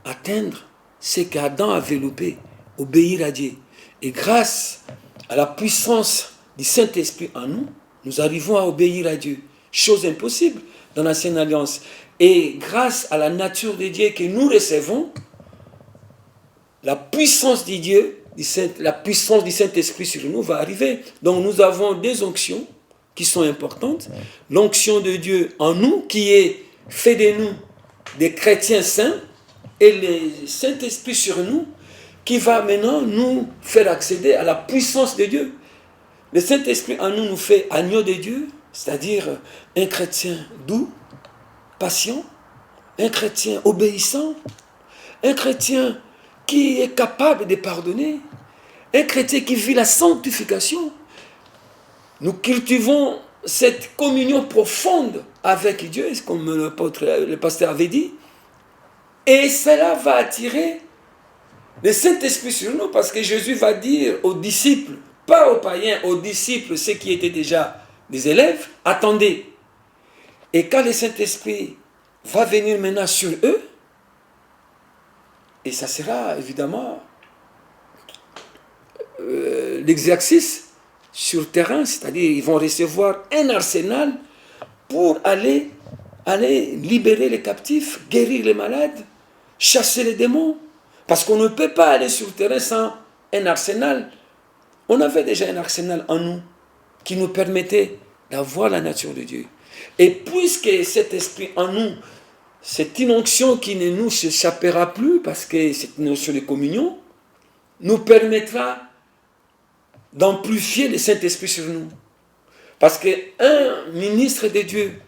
atteindre ce qu'Adam avait loupé, obéir à Dieu. Et grâce à la puissance du Saint-Esprit en nous, nous arrivons à obéir à Dieu. Chose impossible dans l'Ancienne Alliance. Et grâce à la nature de Dieu que nous recevons, la puissance de Dieu, la puissance du Saint-Esprit sur nous va arriver. Donc nous avons des onctions qui sont importantes. L'onction de Dieu en nous, qui est fait de nous des chrétiens saints, et le Saint-Esprit sur nous, qui va maintenant nous faire accéder à la puissance de Dieu. Le Saint-Esprit en nous nous fait agneau de Dieu, c'est-à-dire un chrétien doux, patient, un chrétien obéissant, un chrétien qui est capable de pardonner, un chrétien qui vit la sanctification. Nous cultivons cette communion profonde avec Dieu, comme le pasteur avait dit, et cela va attirer le Saint-Esprit sur nous, parce que Jésus va dire aux disciples, pas aux païens, aux disciples, ceux qui étaient déjà des élèves, attendez. Et quand le Saint-Esprit va venir maintenant sur eux, et ça sera évidemment l'exercice sur terrain, c'est-à-dire ils vont recevoir un arsenal pour aller libérer les captifs, guérir les malades, chasser les démons. Parce qu'on ne peut pas aller sur le terrain sans un arsenal. On avait déjà un arsenal en nous qui nous permettait d'avoir la nature de Dieu. Et puisque cet esprit en nous, c'est une onction qui ne nous échappera plus, parce que c'est une notion de communion, nous permettra d'amplifier le Saint-Esprit sur nous. Parce qu'un ministre de Dieu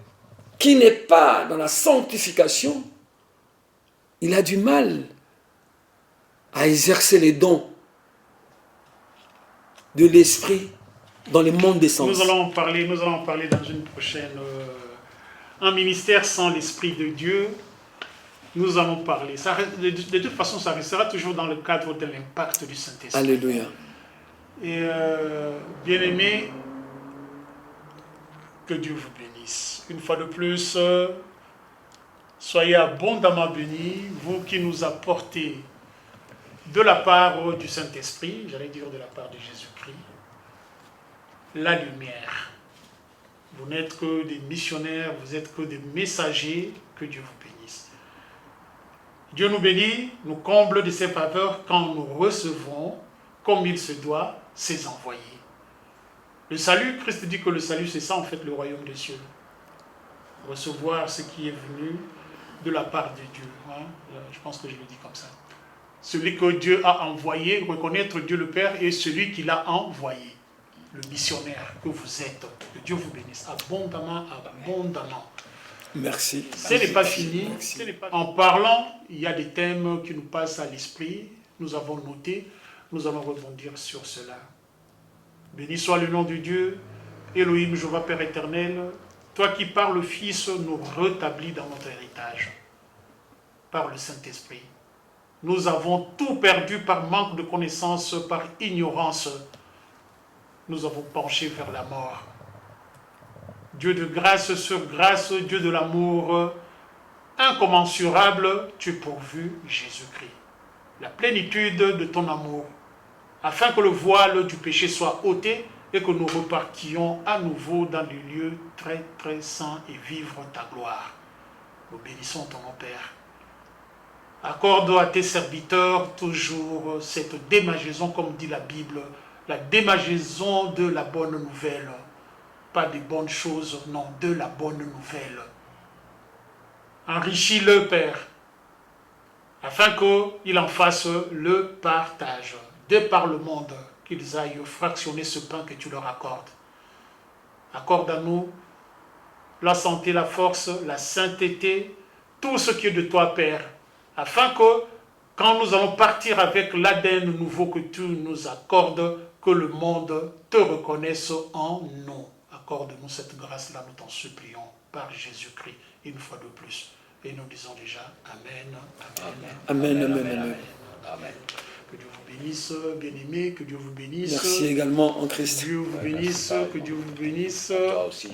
qui n'est pas dans la sanctification, il a du mal à exercer les dons de l'esprit dans le monde des sens. Nous allons en parler dans une prochaine... un ministère sans l'esprit de Dieu, nous allons parler. Ça, de toute façon, ça restera toujours dans le cadre de l'impact du Saint-Esprit. Alléluia. Et bien-aimés, que Dieu vous bénisse. Une fois de plus, soyez abondamment bénis, vous qui nous apportez de la part du Saint-Esprit, j'allais dire de la part de Jésus-Christ, la lumière. Vous n'êtes que des missionnaires, vous êtes que des messagers, que Dieu vous bénisse. Dieu nous bénit, nous comble de ses faveurs quand nous recevons, comme il se doit, ses envoyés. Le salut, Christ dit que le salut, c'est ça en fait le royaume des cieux. Recevoir ce qui est venu de la part de Dieu. Hein? Je pense que je le dis comme ça. Celui que Dieu a envoyé, reconnaître Dieu le Père et celui qui l'a envoyé. Le missionnaire que vous êtes. Que Dieu vous bénisse abondamment, abondamment. Merci. Ce n'est pas fini. En parlant, il y a des thèmes qui nous passent à l'esprit. Nous avons noté. Nous allons rebondir sur cela. Béni soit le nom de Dieu. Elohim, Jéhovah, Père éternel. Toi qui par le Fils nous rétablis dans notre héritage. Par le Saint-Esprit. Nous avons tout perdu par manque de connaissance, par ignorance. Nous avons penché vers la mort. Dieu de grâce sur grâce, Dieu de l'amour incommensurable, tu es pourvu Jésus-Christ. La plénitude de ton amour, afin que le voile du péché soit ôté et que nous repartions à nouveau dans les lieux très très saints et vivre ta gloire. Nous bénissons ton nom, Père. Accorde à tes serviteurs toujours cette démangeaison, comme dit la Bible, la démangeaison de la bonne nouvelle. Pas des bonnes choses, non, de la bonne nouvelle. Enrichis-le, Père, afin qu'il en fasse le partage, de par le monde, qu'ils aillent fractionner ce pain que tu leur accordes. Accorde à nous la santé, la force, la sainteté, tout ce qui est de toi, Père, afin que, quand nous allons partir avec l'ADN nouveau que tu nous accordes, que le monde te reconnaisse en nous. Accorde-nous cette grâce-là, nous t'en supplions, par Jésus-Christ, une fois de plus. Et nous disons déjà Amen, Amen. Amen, amen, amen. Amen. Que Dieu vous bénisse, bien-aimés, que Dieu vous bénisse. Merci également en Que Christ. Dieu vous bénisse, que Dieu vous bénisse. Toi aussi.